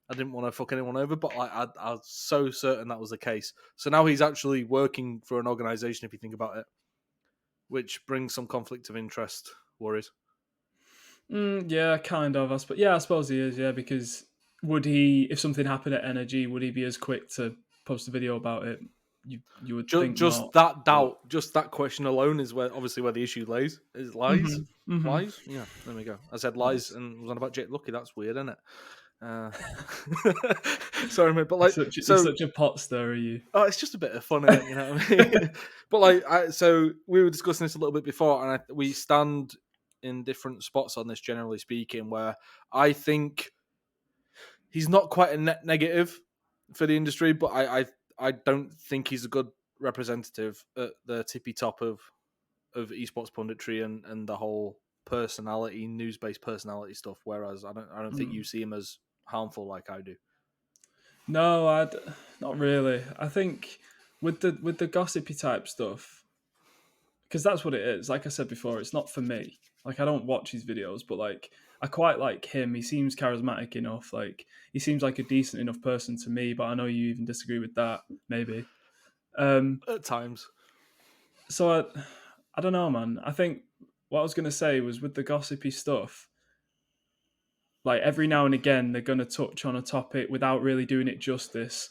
I didn't want to fuck anyone over. But like, I was so certain that was the case. So now he's actually working for an organization, if you think about it, which brings some conflict of interest worries. Yeah, kind of. I suppose he is. Yeah, because would he, if something happened at Energy, would he be as quick to post a video about it? You would think Just not. that But doubt, just that question alone is where obviously where the issue lays. Is lies, lies. Yeah, there we go. I said lies nice. and was on about Jake Lucky. That's weird, isn't it? Uh, sorry, mate, but You're such a pot stirrer, you. oh, it's just a bit of fun in it, you know what I mean? But so we were discussing this a little bit before, and we stand in different spots on this, generally speaking, where I think he's not quite a net negative for the industry, but I don't think he's a good representative at the tippy top of esports punditry and the whole personality, news based personality stuff. Whereas I don't think you see him as harmful like I do. No, not really. I think with the gossipy type stuff, because that's what it is. Like I said before, it's not for me. Like I don't watch his videos, but like I quite like him. He seems charismatic enough. Like he seems like a decent enough person to me. But I know you even disagree with that, maybe. At times. So I don't know, man. I think what I was gonna say was with the gossipy stuff. Like every now and again, they're gonna touch on a topic without really doing it justice,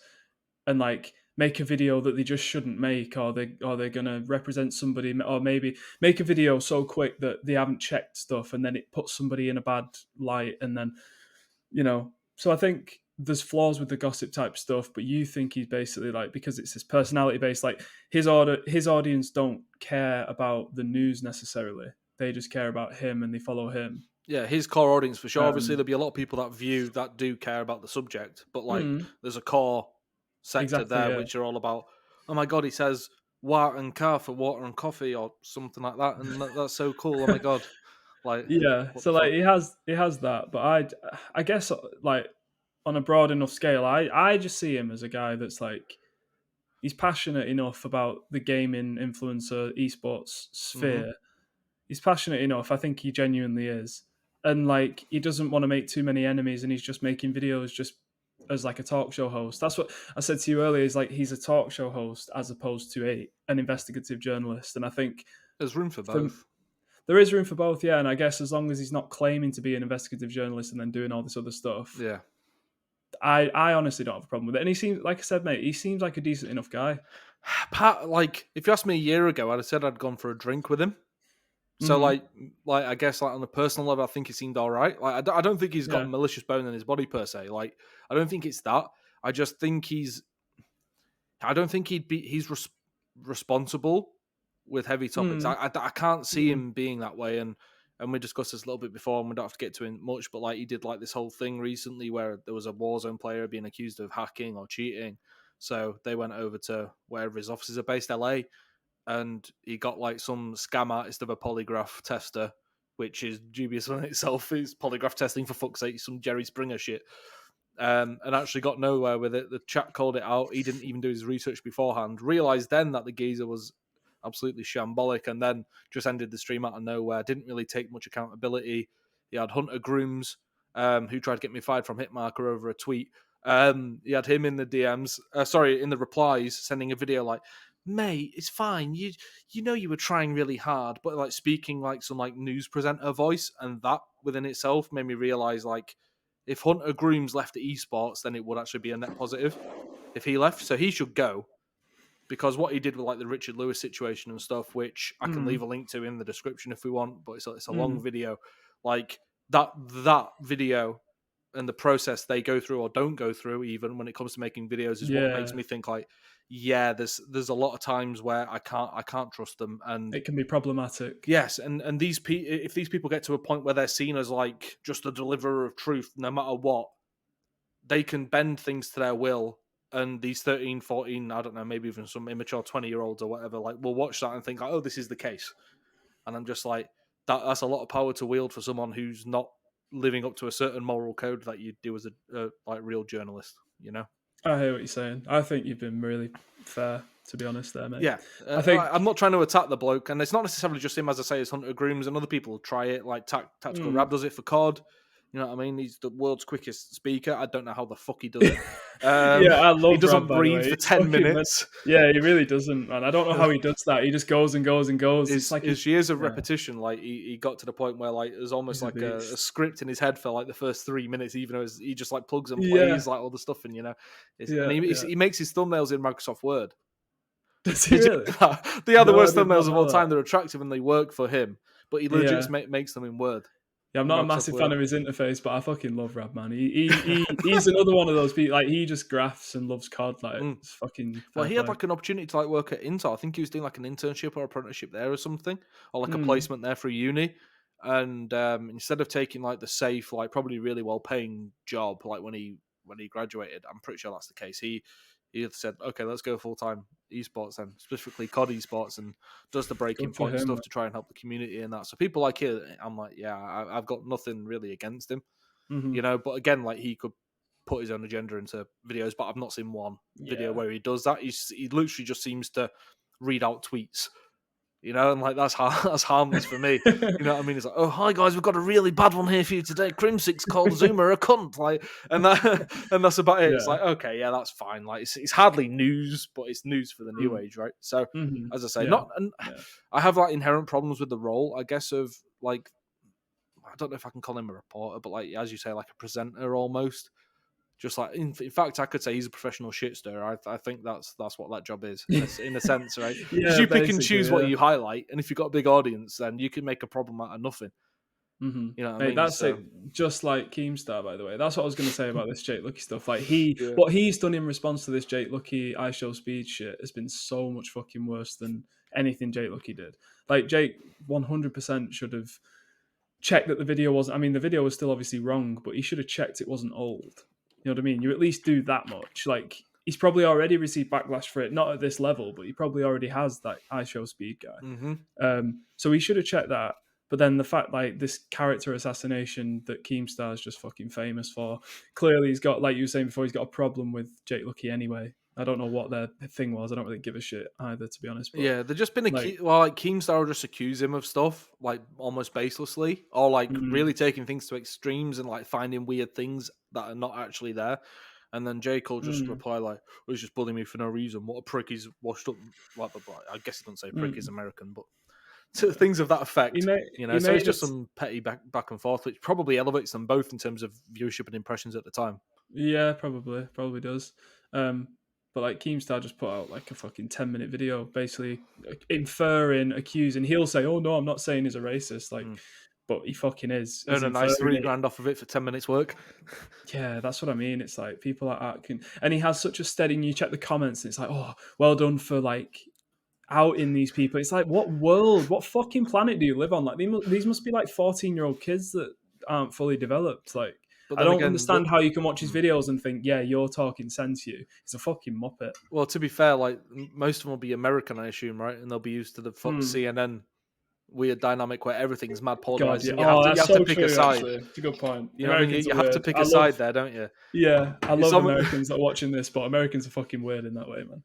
and like make a video that they just shouldn't make, or they're gonna represent somebody, or maybe make a video so quick that they haven't checked stuff, and then it puts somebody in a bad light, and then So I think there's flaws with the gossip type stuff, but you think he's basically like, because it's his personality based, like his audience don't care about the news necessarily. They just care about him and they follow him. Yeah, his core audience for sure. Obviously, Um, there'll be a lot of people that do care about the subject, but mm, there's a core sector exactly. there Yeah. which are all about. Oh my god, he says water and car for water and coffee or something like that, and that's so cool. Oh my god, Yeah. what the So like fuck? he has that, but I guess like on a broad enough scale, I just see him as a guy that's like he's passionate enough about the gaming influencer esports Mm-hmm. sphere. He's passionate enough. I think he genuinely is, and like he doesn't want to make too many enemies, and he's just making videos just as like a talk show host. That's what I said to you earlier. Is like he's a talk show host as opposed to an investigative journalist, and I think There's room for for both. there is room for both, yeah. And I guess as long as he's not claiming to be an investigative journalist and then doing all this other stuff, Yeah. I honestly don't have a problem with it. And he seems, like I said, mate, he seems like a decent enough guy. If you asked me a year ago, I'd have said I'd gone for a drink with him. So Mm-hmm. I guess on a personal level, I think he seemed all right. I don't think he's got a Yeah. malicious bone in his body per se. I don't think it's that. I just think I don't think he's responsible with heavy topics. Mm-hmm. I can't see him being that way. And we discussed this a little bit before, and we don't have to get to it much. But he did this whole thing recently where there was a Warzone player being accused of hacking or cheating. So they went over to wherever his offices are based, LA, and he got some scam artist of a polygraph tester, which is dubious in itself. Is polygraph testing, for fuck's sake, some Jerry Springer shit. And actually got nowhere with it. The chat called it out. He didn't even do his research beforehand. Realised then that the geezer was absolutely shambolic, and then just ended the stream out of nowhere. Didn't really take much accountability. He had Hunter Grooms, who tried to get me fired from Hitmarker over a tweet. He had him in the DMs, in the replies, sending a video mate, it's fine. You know you were trying really hard, but speaking some news presenter voice, and that within itself made me realize if Hunter Grooms left the esports, then it would actually be a net positive if he left. So he should go, because what he did with the Richard Lewis situation and stuff, which I can leave a link to in the description if we want, but it's a long video. That video and the process they go through or don't go through, even when it comes to making videos, is what makes Yeah. me think there's a lot of times where I can't trust them. And It can be problematic. yes, and if these people get to a point where they're seen as just a deliverer of truth, no matter what, they can bend things to their will. And these 13, 14, I don't know, maybe even some immature 20-year-olds or whatever, will watch that and think, oh, this is the case. And I'm just that's a lot of power to wield for someone who's not living up to a certain moral code that you do as a real journalist, you know? I hear what you're saying. I think you've been really fair, to be honest, there, mate. Yeah. I think. I'm not trying to attack the bloke, and it's not necessarily just him, as I say, as Hunter Grooms, and other people try it, Tactical Rab does it for COD. You know what I mean? He's the world's quickest speaker. I don't know how the fuck he does it. Yeah, I He love doesn't Rob, by the breathe way. for He's 10 fucking minutes. yeah, he really doesn't, man. I don't know how he does that. He just goes and goes and goes. It's like His years of repetition, like he got to the point where like there's almost he's a like a beast. script in his head for like the first 3 minutes, even though he just like plugs and Yeah, plays like all the stuff, and and yeah, yeah. he makes his thumbnails in Microsoft Word. Does he Did you really? know that? They are the No, I worst did not thumbnails of all know that. time. They're attractive and they work for him, but he legit Yeah. just makes them in Word. Yeah, I'm In not a Microsoft massive fan Word. of his interface, but I fucking love Rob, man. He's another one of those people. Like he just graphs and loves COD. Like Mm. it's fucking Well, fair he had play. like an opportunity to like work at Intel. I think he was doing like an internship or apprenticeship there or something, or like a Mm, placement there for uni. And instead of taking like the safe, like probably really well paying job, like when he graduated, I'm pretty sure that's the case. He had said, okay, let's go full time esports then, specifically COD esports, and does the breaking good for point him, stuff man. to try and help the community and that. So people like him, I'm like, yeah, I've got nothing really against him, Hmm. But again, like he could put his own agenda into videos, but I've not seen one video Yeah. where he does that. He literally just seems to read out tweets, and like that's that's harmless for me. You know what I mean? It's like, oh hi guys, we've got a really bad one here for you today. Crimsix called Zoomer a cunt, like, and that and that's about it. It's Yeah. like, okay, yeah, that's fine. Like it's hardly news, but it's news for the new Mm. age, right? So Hmm. as I say, Yeah. not and Yeah. I have like inherent problems with the role, I guess, of like I don't know if I can call him a reporter, but like as you say, like a presenter almost. Just like, in fact, I could say he's a professional shit stirrer. I think that's what that job is in a sense, right? Because Yeah, you pick and basically, choose what yeah. you highlight, and if you've got a big audience, then you can make a problem out of nothing. Hmm. You know what I Mate, mean? that's it. So Just like Keemstar, by the way. That's what I was going to say about this Jake Lucky stuff. Like yeah, what he's done in response to this Jake Lucky I show speed shit has been so much fucking worse than anything Jake Lucky did. Like Jake 100% should have checked that the video wasn't. I mean, the video was still obviously wrong, but he should have checked it wasn't old. You know what I mean? You at least do that much. Like he's probably already received backlash for it, not at this level, but he probably already has that I show speed guy. mm-hmm. So he should have checked that. But then the fact, like this character assassination that Keemstar is just fucking famous for, clearly he's got, like you were saying before, he's got a problem with Jake Lucky anyway. I don't know what their thing was. I don't really give a shit either, to be honest. But Yeah, they've just been like, like Keemstar will just accuse him of stuff like almost baselessly, or like mm, really taking things to extremes and like finding weird things that are not actually there. And then Jake will just reply like, "Oh, he's just bullying me for no reason. What a prick! He's washed up." Like, I guess he doesn't say prick. He's American, but yeah. things of that He effect. made he So it's made just this. some petty back and forth, which probably elevates them both in terms of viewership and impressions at the time. Yeah, probably does. But like Keemstar just put out like a fucking 10-minute video, basically inferring, accusing. He'll say, "Oh no, I'm not saying he's a racist," like, but he fucking is. He's Earn a nice inferring it. $3,000 off of it for 10 minutes work. Yeah, that's what I mean. It's like people like that can, and he has such a steady. And you check the comments, and it's like, "Oh, well done for like outing these people." It's like, what world, what fucking planet do you live on? Like these must be like 14-year-old kids that aren't fully developed. Like But I then don't again, understand how you can watch his videos and think, yeah, you're talking sense. He's a fucking muppet. well, to be fair, like most of them will be American, I assume, right? And they'll be used to the CNN weird dynamic where everything's mad God, polarized, yeah. and Oh, you that's have to so pick a true. side. Actually, it's a good point. You know what I mean? Americans are You have to weird. pick I a love, side there, don't you? yeah, I It's love almost, Americans that are watching this, but Americans are fucking weird in that way, man.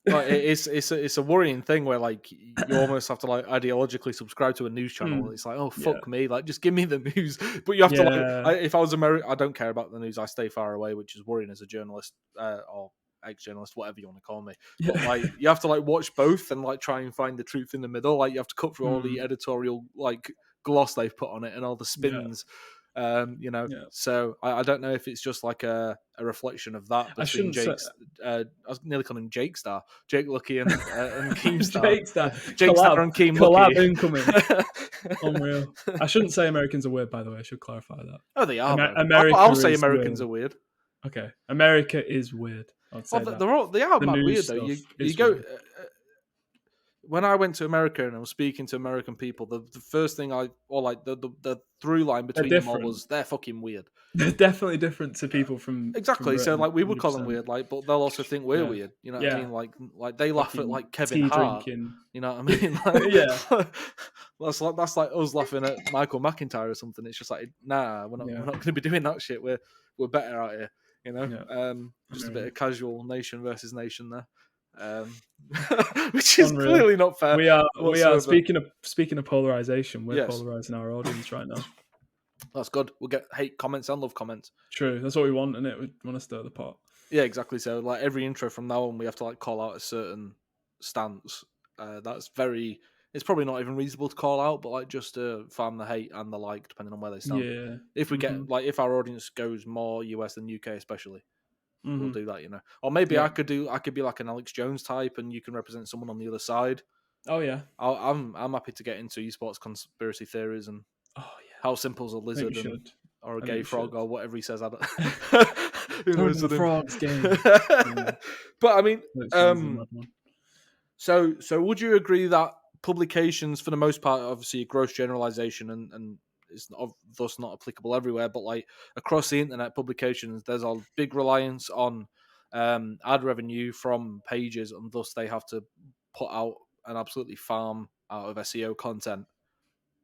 like, it's a worrying thing where like you almost have to like ideologically subscribe to a news channel. It's like, oh Yeah, fuck me, like just give me the news. But you have to yeah, if I was American, I don't care about the news. I stay far away, which is worrying as a journalist or ex-journalist, whatever you want to call me. But yeah. like you have to like watch both and like try and find the truth in the middle. Like you have to cut through all the Mm, editorial like gloss they've put on it and all the yeah, spins. yeah. So I don't know if it's just like a reflection of that I between shouldn't say Jake's. I was nearly calling him Jake Star, Jake Lucky and Keemstar, Jake's that Jake Star and Keem collab Lucky. incoming. Unreal. I shouldn't say Americans are weird, by the way. I should clarify that. Oh, they are. America I'll say is Americans are weird. weird. Okay, America is weird. I'd say Well, that. they are The mad news weird though. stuff You is go. weird. When I went to America and I was speaking to American people, the first thing the through line They're between them all different. was they're fucking weird. They're definitely different to people from Exactly. So Britain. like we would call them 100%. weird, like, but they'll also think we're Yeah, weird. You know what I yeah. mean? Like they laugh at Fucking like Kevin tea Hart. drinking. You know what I mean? Yeah, That's like us laughing at Michael McIntyre or something. It's just like, nah, we're yeah, not going to be doing that shit. We're better out here. yeah. Just a bit Unreal. of casual nation versus nation there, um, which is Unreal. clearly not fair. We are Whatsoever. speaking of polarization. We're Yes. polarizing our audience right now. That's good. We'll get hate comments and love comments. True. That's what we want, and it we want to stir the pot. Yeah, exactly. So like every intro from now on, we have to like call out a certain stance. That's very. It's probably not even reasonable to call out, but like just to farm the hate and the like, depending on where they stand. Yeah. If we Mm-hmm. get like if our audience goes more US than UK, especially, we'll Mm-hmm. do that. Or maybe Yeah. I could be like an Alex Jones type, and you can represent someone on the other side. Oh yeah. I'm happy to get into esports conspiracy theories and Oh yeah. how simple's a I think we lizard and should. or a I think gay we frog should. or whatever he says. I don't, Tony the sort of. Frog's game. Yeah. But I mean, Alex Jones is a mad one. so would you agree that publications, for the most part, obviously a gross generalization and is thus not applicable everywhere, but like across the internet, publications, there's a big reliance on ad revenue from pages, and thus they have to put out and absolutely farm out of SEO content,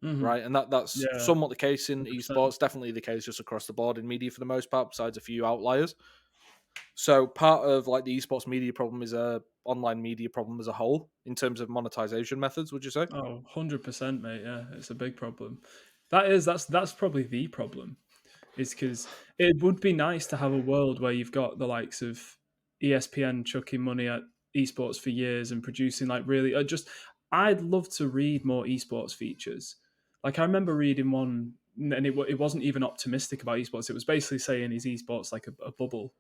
Mm-hmm. right? And that's Yeah. somewhat the case in 100%. esports, definitely the case just across the board in media for the most part, besides a few outliers. So part of like the esports media problem is a online media problem as a whole in terms of monetization methods. Would you say? Oh, 100%, mate. Yeah, it's a big problem. That's probably the problem. Is because it would be nice to have a world where you've got the likes of ESPN chucking money at esports for years and producing like really just. I'd love to read more esports features. Like I remember reading one, and it wasn't even optimistic about esports. It was basically saying is esports like a bubble,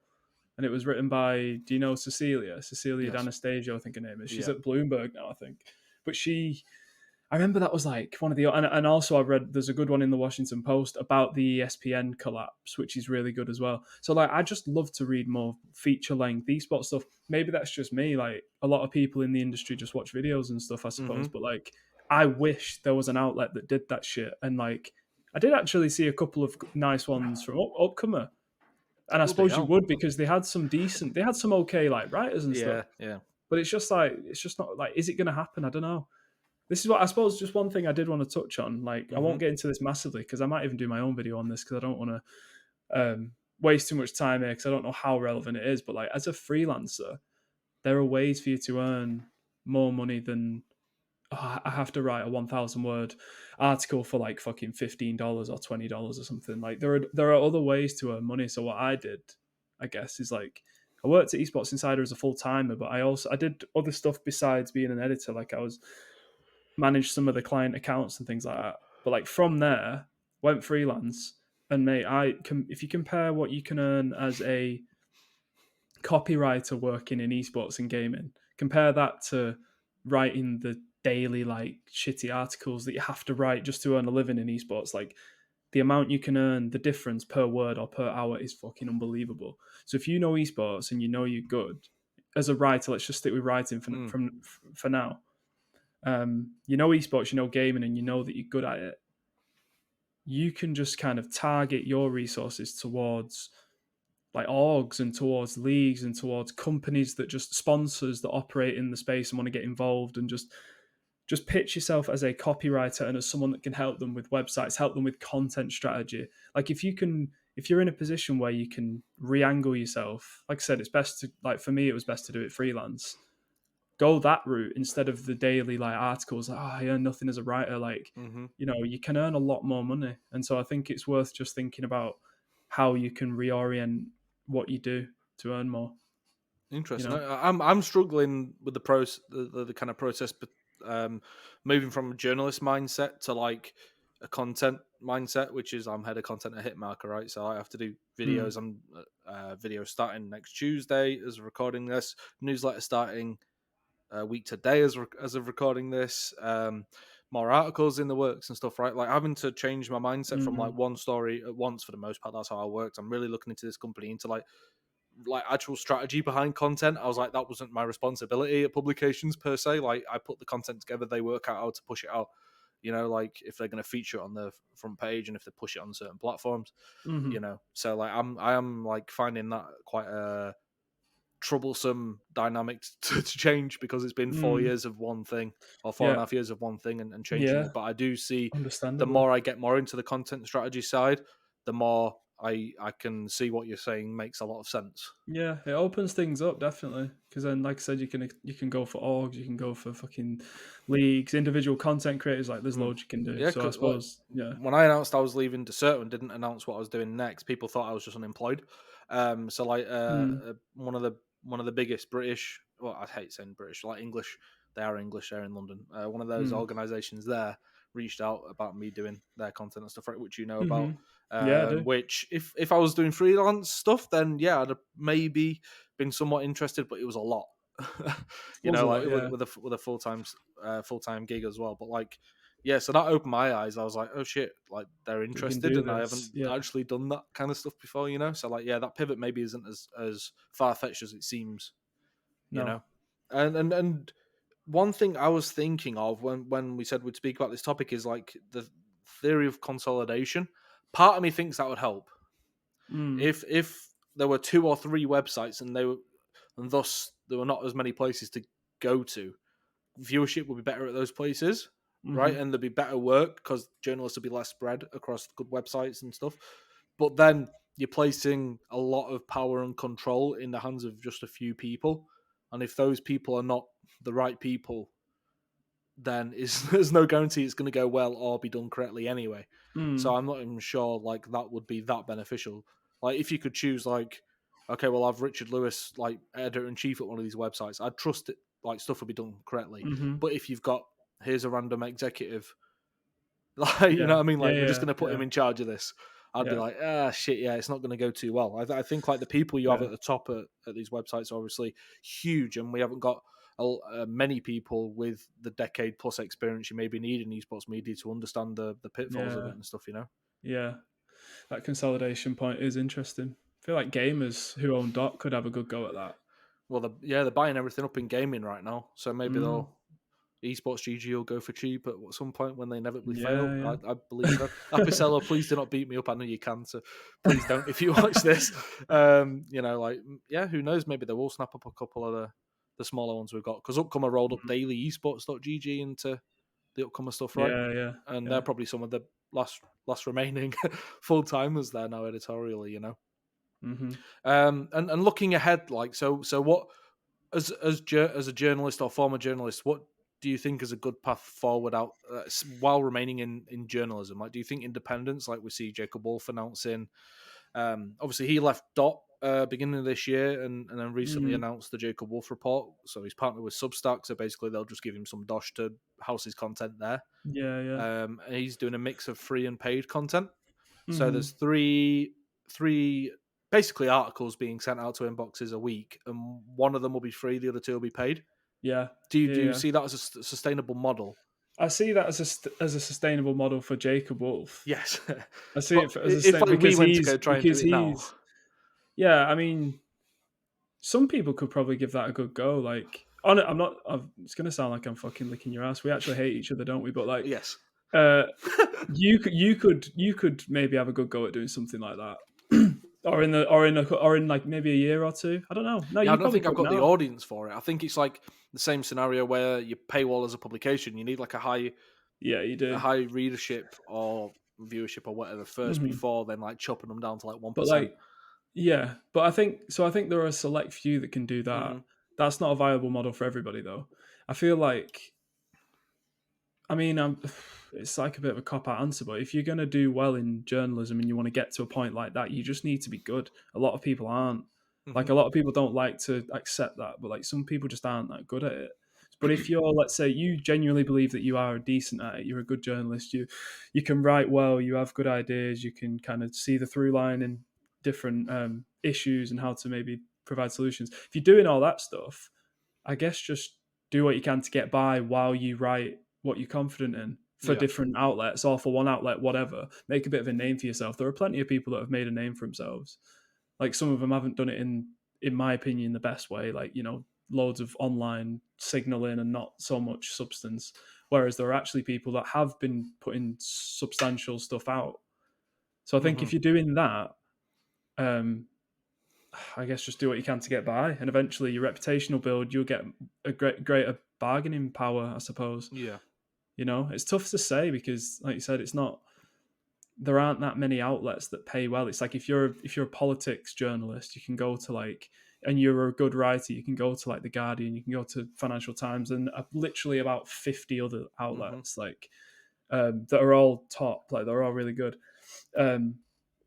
and it was written by, do you know Cecilia Yes. D'Anastasio, I think her name is. She's Yeah. at Bloomberg now, I think. But I remember that was like one of the, and also I read there's a good one in the Washington Post about the ESPN collapse, which is really good as well. So like I just love to read more feature length esports stuff. Maybe that's just me. Like a lot of people in the industry just watch videos and stuff, I suppose. Mm-hmm. But like I wish there was an outlet that did that shit. And like I did actually see a couple of nice ones from Upcomer. And I Bloody suppose you hell. would because they had some okay like writers and stuff. Yeah. Yeah. But it's just not like, is it going to happen? I don't know. This is what I suppose. Just one thing I did want to touch on. Like, I Mm-hmm. won't get into this massively because I might even do my own video on this because I don't want to waste too much time here because I don't know how relevant it is. But like, as a freelancer, there are ways for you to earn more money than I have to write a 1,000 word article for like fucking $15 or $20 or something. Like, there are other ways to earn money. So what I did, I guess, is like I worked at Esports Insider as a full timer, but I did other stuff besides being an editor. Like I was managed some of the client accounts and things like that. But like from there, went freelance, and mate, if you compare what you can earn as a copywriter working in esports and gaming, compare that to writing the daily like shitty articles that you have to write just to earn a living in esports. Like the amount you can earn, the difference per word or per hour is fucking unbelievable. So if you know esports and you know you're good as a writer, let's just stick with writing Mm. for now. You know esports, you know gaming, and you know that you're good at it. You can just kind of target your resources towards like orgs and towards leagues and towards companies that just sponsors that operate in the space and want to get involved, and just pitch yourself as a copywriter and as someone that can help them with websites, help them with content strategy. Like if you're in a position where you can re-angle yourself, like I said, it's best to, like for me it was best to do it freelance. Go that route instead of the daily like articles like, oh, I earn nothing as a writer. Like, Mm-hmm. you know, you can earn a lot more money. And so I think it's worth just thinking about how you can reorient what you do to earn more, you Interesting. know? I'm struggling with the kind of process, but moving from a journalist mindset to like a content mindset, which is I'm head of content at Hitmarker, right? So I have to do videos. Mm, I'm video starting next Tuesday as of recording this. Newsletter starting a week today as of recording this. More articles in the works and stuff, right? Like having to change my mindset from like mm, one story at once for the most part. That's how I worked. I'm really looking into this company into like actual strategy behind content. I was like, that wasn't my responsibility at publications per se. Like I put the content together, they work out how to push it out. Like if they're going to feature it on the front page and if they push it on certain platforms. mm-hmm. So like I am like finding that quite a troublesome dynamic to change because it's been 4 Mm, years of one thing or four and yeah, a half years of one thing and changing yeah, it. But I do see the understandably. more I get more into the content strategy side, the more I can see what you're saying makes a lot of sense. Yeah, it opens things up definitely because then, like I said, you can go for orgs, you can go for fucking leagues, individual content creators. Like there's Mm. loads you can do. Yeah, So I because like suppose, yeah, when I announced I was leaving Desert and didn't announce what I was doing next, people thought I was just unemployed. So like mm, one of the biggest British, well, I hate saying British, like English, they are English. They're in London. One of those mm, organisations there reached out about me doing their content and stuff, right, which you know about. mm-hmm. Yeah, I do. Which if I was doing freelance stuff, then yeah, I'd have maybe been somewhat interested, but it was a lot. Was a Like lot. Yeah, with a full time gig as well. But like, yeah, so that opened my eyes. I was like, oh shit, like they're you can interested, do and I this. haven't Yeah, actually done that kind of stuff before, So like, yeah, that pivot maybe isn't as far fetched as it seems, you no. know. And one thing I was thinking of when we said we'd speak about this topic is like the theory of consolidation. Part of me thinks that would help Mm, if there were 2 or 3 websites and thus there were not as many places to go to. Viewership would be better at those places, right? mm-hmm. And there'd be better work because journalists would be less spread across good websites and stuff. But then you're placing a lot of power and control in the hands of just a few people. And if those people are not the right people, then there's no guarantee it's going to go well or be done correctly anyway. So Mm, I'm not even sure like that would be that beneficial. Like if you could choose like, okay, well I've Richard Lewis like editor in chief at one of these websites, I'd trust it like stuff will be done correctly. mm-hmm. But if you've got here's a random executive, like you Yeah, know what I mean, yeah, like we're just yeah, going to put him yeah, in charge of this, I'd be yeah, like, shit, yeah, it's not going to go too well. I think like the people you have yeah. at the top at these websites are obviously huge, and we haven't got many people with the decade plus experience you maybe need in esports media to understand the pitfalls of it Yeah, and stuff. You know. yeah. That consolidation point is interesting. I feel like gamers who own Dot could have a good go at that. Well, they're buying everything up in gaming right now, so maybe Mm, they'll esports GG will go for cheap at some point when they inevitably fail. yeah, I believe so. Apicello, please do not beat me up. I know you can, so please don't if you watch this. Like yeah, who knows? Maybe they will snap up a couple of the smaller ones we've got because Upcomer rolled up yeah, daily esports.gg into the Upcomer stuff, right? yeah, yeah, And they're yeah. probably some of the last remaining full timers there now editorially. Mm-hmm. And looking ahead, like so what as a journalist or former journalist, what do you think is a good path forward out while remaining in journalism? Like, do you think independence, like we see Jacob Wolf announcing? Obviously, he left Dot beginning of this year, and then recently Mm, announced the Jacob Wolf report. So he's partnered with Substack. So basically, they'll just give him some dosh to house his content there. yeah, yeah. And he's doing a mix of free and paid content. So Mm-hmm. there's three basically articles being sent out to inboxes a week, and one of them will be free, the other 2 will be paid. Yeah, Do yeah, you yeah. see that as a sustainable model? I see that as a sustainable model for Jacob Wolf. Yes, I see but it as a if like we went to go try and do it now, yeah. I mean, some people could probably give that a good go. Like, on it, I'm not. It's gonna sound like I'm fucking licking your ass. We actually hate each other, don't we? But like, yes, uh, you could maybe have a good go at doing something like that, or in like maybe a year or two. I don't know. No, yeah, I you don't probably think I've could got the now. audience for it. I think it's like the same scenario where you paywall as a publication. You need like Yeah, you a do. high readership or viewership or whatever first Hmm. before then like chopping them down to like one But percent. like, yeah, but I think so. I think there are a select few that can do that. Mm-hmm. That's not a viable model for everybody, though. I feel like, I mean, it's like a bit of a cop out answer, but if you're going to do well in journalism and you want to get to a point like that, you just need to be good. A lot of people aren't. Mm-hmm. Like, a lot of people don't like to accept that, but like some people just aren't that good at it. But if you're, let's say, you genuinely believe that you are decent at it, you're a good journalist, you can write well, you have good ideas, you can kind of see the through line in different issues and how to maybe provide solutions. If you're doing all that stuff, I guess just do what you can to get by while you write what you're confident in for Yeah. different outlets or for one outlet, whatever. Make a bit of a name for yourself. There are plenty of people that have made a name for themselves. Like some of them haven't done it in my opinion, the best way. Like, loads of online signaling and not so much substance. Whereas there are actually people that have been putting substantial stuff out. So I think Mm-hmm. if you're doing that, um, I guess just do what you can to get by, and eventually your reputation will build. You'll get a greater bargaining power, I suppose. Yeah. It's tough to say because, like you said, it's not. there aren't that many outlets that pay well. It's like if you're a politics journalist, you can go to like, and you're a good writer, you can go to like the Guardian, you can go to Financial Times, and literally about 50 other outlets like that are all top, like they're all really good.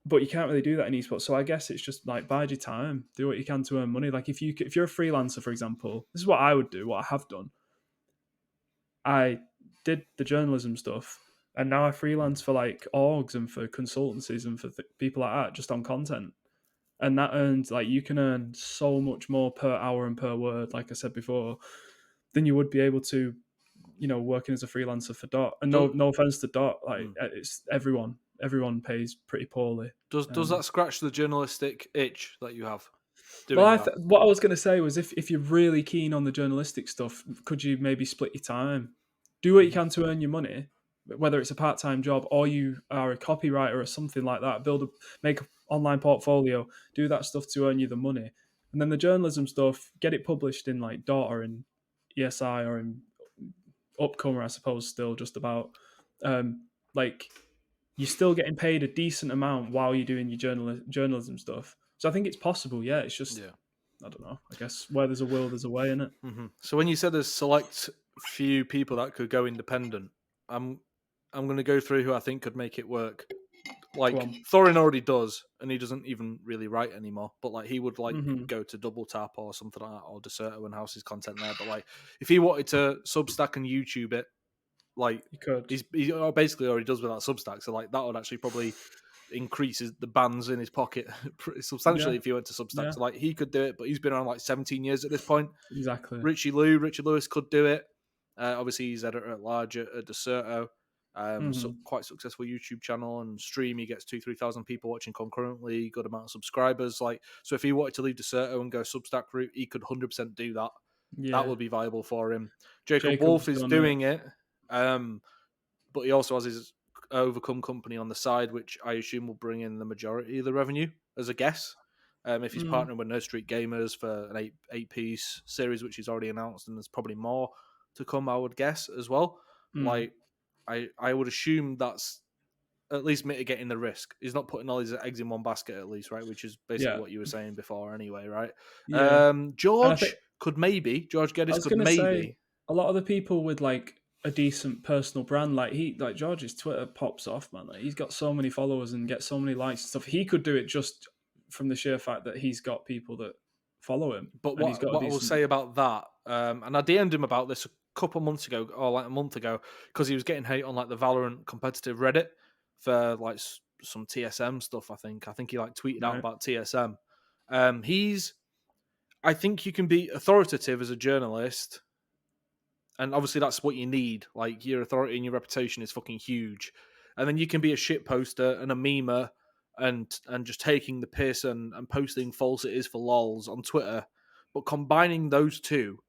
But you can't really do that in esports. So I guess it's just like bide your time, do what you can to earn money. Like if you're a freelancer, for example, this is what I would do. What I have done, I did the journalism stuff, and now I freelance for like orgs and for consultancies and for people like that, just on content. And that earns like you can earn so much more per hour and per word, like I said before, than you would be able to, working as a freelancer for Dot. And no offense to Dot, like it's everyone pays pretty poorly. Does that scratch the journalistic itch that you have? Well, Doing that? what I was going to say was if you're really keen on the journalistic stuff, could you maybe split your time? Do what you can to earn your money, whether it's a part-time job or you are a copywriter or something like that. Make an online portfolio, do that stuff to earn you the money. And then the journalism stuff, get it published in like Dot or in ESI or in Upcomer, I suppose, still just about. Like you're still getting paid a decent amount while you're doing your journalism stuff. So I think it's possible. Yeah, it's just I don't know. I guess where there's a will, there's a way in it. So when you said there's select few people that could go independent, I'm going to go through who I think could make it work. Like Thorin already does, and he doesn't even really write anymore. But like he would like go to Double Tap or something like that, or Deserto and house his content there. But like if he wanted to Substack and YouTube it, like You could. he basically already does without Substack. So like that would actually probably increases the bands in his pocket pretty substantially if he went to Substack. So like he could do it, but he's been around like 17 years at this point. Exactly. Richard Lewis could do it. Obviously, he's editor at large at Deserto. So quite successful YouTube channel and stream. He gets 2,000-3,000 people watching concurrently. Good amount of subscribers. Like so, if he wanted to leave Deserto and go Substack route, he could 100% do that. Yeah. That would be viable for him. Jacob Wolf is doing it, but he also has his Overcome company on the side, which I assume will bring in the majority of the revenue as a guess. If he's partnering with No Street Gamers for an eight-piece series, which he's already announced, and there's probably more to come, I would guess as well. Like I would assume that's at least mitigating the risk. He's not putting all his eggs in one basket, at least, right? Which is basically what you were saying before, anyway, right? Yeah. George could maybe. George Geddes could maybe. Say, a lot of the people with like a decent personal brand, like George's Twitter pops off, man. Like, he's got so many followers and gets so many likes and stuff. He could do it just from the sheer fact that he's got people that follow him. But what I will say about that, and I DM'd him about this a couple months ago, or like a month ago, because he was getting hate on like the Valorant competitive Reddit for like some TSM stuff. I think he like tweeted out about TSM. I think you can be authoritative as a journalist, and obviously that's what you need. Like your authority and your reputation is fucking huge, and then you can be a shit poster and a memer and just taking the piss and posting falsities for lols on Twitter. But combining those two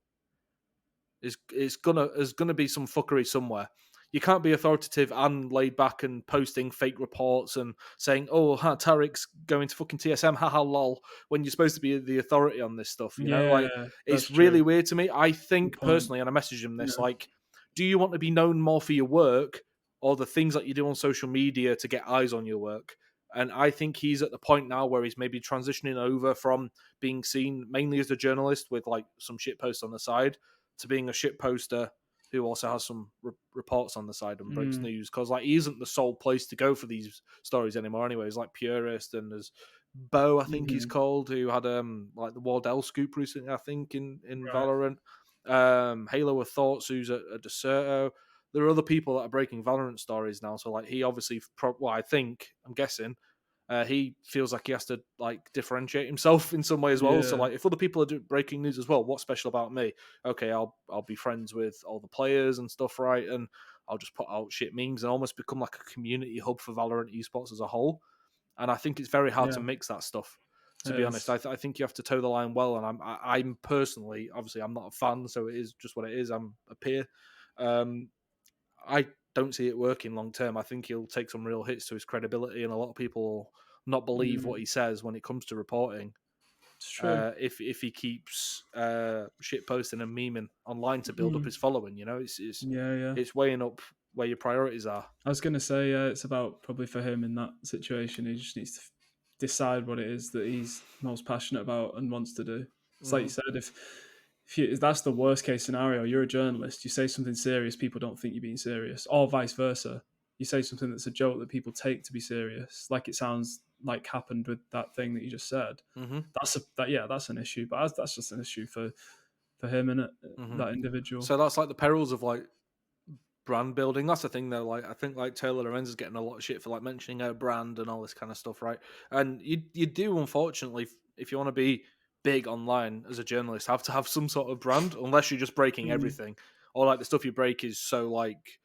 is gonna be some fuckery somewhere. You can't be authoritative and laid back and posting fake reports and saying, "Oh, Tarek's going to fucking TSM, haha, lol," when you're supposed to be the authority on this stuff. You know, like it's really weird to me. I think personally, and I messaged him this, like, do you want to be known more for your work or the things that you do on social media to get eyes on your work? And I think he's at the point now where he's maybe transitioning over from being seen mainly as a journalist with like some shit posts on the side to being a shit poster who also has some reports on the side and breaks news, because like he isn't the sole place to go for these stories anymore. Anyway, he's like Purist, and there's Bo, I think he's called, who had like the Wardell scoop recently, I think in Valorant. Halo of Thoughts, who's at Deserto. There are other people that are breaking Valorant stories now. So like he obviously, I'm guessing. He feels like he has to like differentiate himself in some way as well. So like, if other people are breaking news as well, what's special about me? Okay, I'll be friends with all the players and stuff, right? And I'll just put out shit memes and almost become like a community hub for Valorant esports as a whole. And I think it's very hard to mix that stuff. To be honest, I think you have to toe the line well. And I'm personally, obviously, I'm not a fan, so it is just what it is. I'm a peer. I don't see it working long term. I think he'll take some real hits to his credibility, and a lot of people will not believe what he says when it comes to reporting. It's true. If he keeps shit posting and memeing online to build up his following, you know, it's weighing up where your priorities are. I was going to say, it's about probably for him in that situation. He just needs to decide what it is that he's most passionate about and wants to do. It's like you said, if that's the worst case scenario, you're a journalist, you say something serious, people don't think you're being serious, or vice versa. You say something that's a joke that people take to be serious, like it sounds like happened with that thing that you just said. That's an issue, but that's just an issue for him and that individual. So that's like the perils of like brand building. That's the thing though. Like I think like Taylor Lorenz is getting a lot of shit for like mentioning her brand and all this kind of stuff, right? And you do, unfortunately, if you want to be big online as a journalist, have to have some sort of brand, unless you're just breaking everything, or like the stuff you break is so like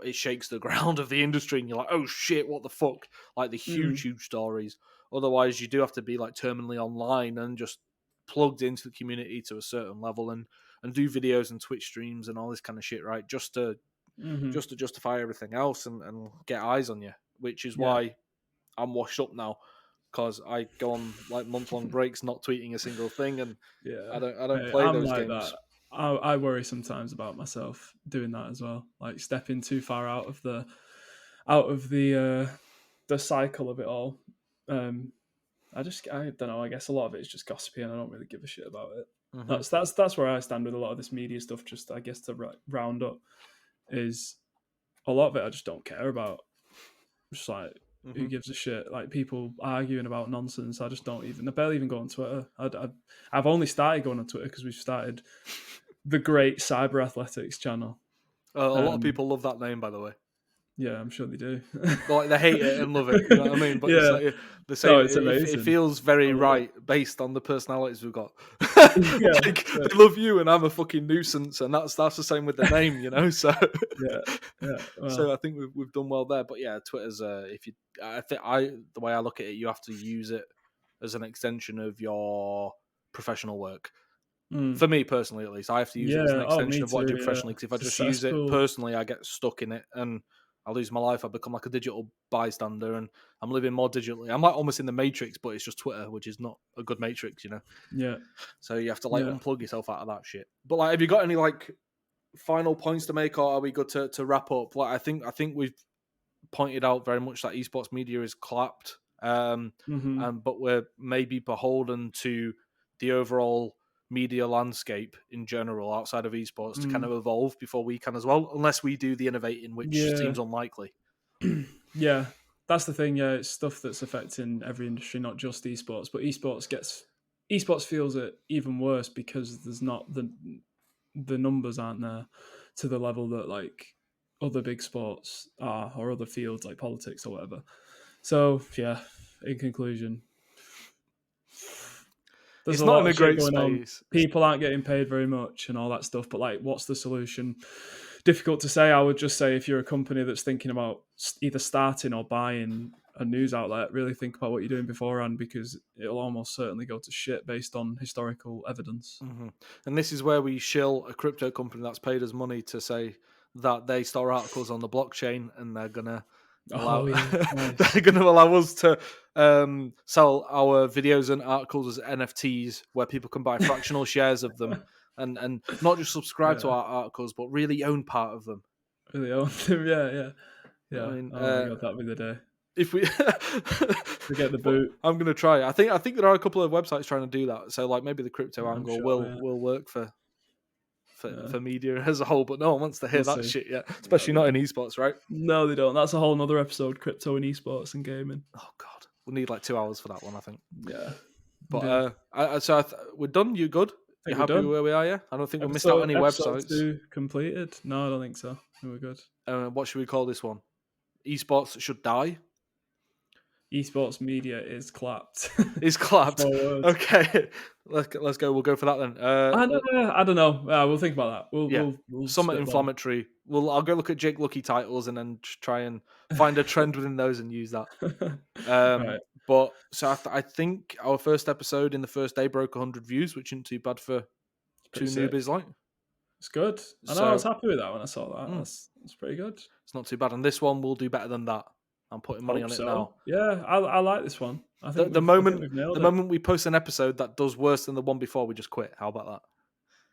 it shakes the ground of the industry, and you're like, oh shit, what the fuck? Like the huge stories. Otherwise, you do have to be like terminally online and just plugged into the community to a certain level and do videos and Twitch streams and all this kind of shit, right? Just to justify everything else and get eyes on you, which is why I'm washed up now, because I go on like month-long breaks not tweeting a single thing, and I don't play I'm those like games. that. I worry sometimes about myself doing that as well, like stepping too far out of the cycle of it all. I don't know. I guess a lot of it is just gossipy, and I don't really give a shit about it. That's where I stand with a lot of this media stuff. Just I guess to round up is a lot of it I just don't care about. Just like who gives a shit? Like people arguing about nonsense. I barely even go on Twitter. I've only started going on Twitter because we've started the great Cyberathletics channel. A lot of people love that name, by the way. Yeah, I'm sure they do. Like they hate it and love it. You know what I mean? But it's like the same. No, it's amazing. It feels very right based on the personalities we've got. Yeah, they love you, and I'm a fucking nuisance, and that's the same with the name, you know. So Well, so I think we've done well there. But yeah, Twitter's the way I look at it, you have to use it as an extension of your professional work. For me personally, at least, I have to use it as an extension of what I do professionally. Because if I just use it personally, I get stuck in it and I lose my life. I become like a digital bystander, and I'm living more digitally. I'm like almost in the Matrix, but it's just Twitter, which is not a good Matrix, you know. Yeah. So you have to like unplug yourself out of that shit. But like, have you got any like final points to make, or are we good to wrap up? Like, I think we've pointed out very much that esports media is clapped, but we're maybe beholden to the overall media landscape in general outside of esports to kind of evolve before we can as well, unless we do the innovating, which seems unlikely. Yeah, that's the thing. Yeah, it's stuff that's affecting every industry, not just esports. But esports feels it even worse because there's not the numbers aren't there to the level that like other big sports are or other fields like politics or whatever. So yeah, in conclusion, there's it's a not lot in of a great shit going space. on. People aren't getting paid very much and all that stuff. But like, what's the solution? Difficult to say. I would just say if you're a company that's thinking about either starting or buying a news outlet, really think about what you're doing beforehand, because it'll almost certainly go to shit based on historical evidence. And this is where we shill a crypto company that's paid us money to say that they store articles on the blockchain, and they're gonna allow Nice. they're gonna allow us to sell our videos and articles as NFTs, where people can buy fractional shares of them and not just subscribe to our articles, but really own part of them. Really own them, yeah. I mean, oh my god, that'd be the day. If we get the boot, I'm gonna try. I think there are a couple of websites trying to do that. So like maybe the crypto angle will work for media as a whole, but no one wants to hear that shit yet, especially not in esports, right? No, they don't. That's a whole nother episode: crypto and esports and gaming. Oh god, we'll need like 2 hours for that one, I think. Yeah, but we're done. You good? You happy with where we are? Yeah, I don't think we missed out any websites. 2 completed? No, I don't think so. We're good. What should we call this one? Esports should die. Esports media is clapped. Is clapped. Okay, let's go. We'll go for that then. I don't know. We'll think about that. We'll somewhat inflammatory. I'll go look at Jake Lucky titles and then try and find a trend within those and use that. Right. But so I think our first episode in the first day broke 100 views, which isn't too bad for two newbies. Like, it's good. I was happy with that when I saw that. That's pretty good. It's not too bad, and this one will do better than that. I'm putting money on it now. Yeah, I like this one. I think the moment we post an episode that does worse than the one before, we just quit. How about that?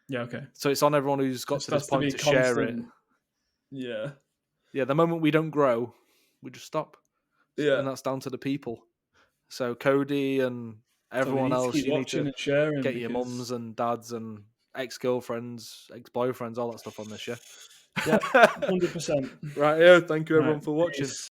Yeah, okay. So it's on everyone who's got to this point to share it. Yeah. Yeah, the moment we don't grow, we just stop. Yeah. And that's down to the people. So Cody and So we everyone need to else, keep you need watching to and sharing get your mums because and dads and ex-girlfriends, ex-boyfriends, all that stuff on this, yeah? yeah, 100%. Right, yeah, thank you Right, everyone for watching. peace.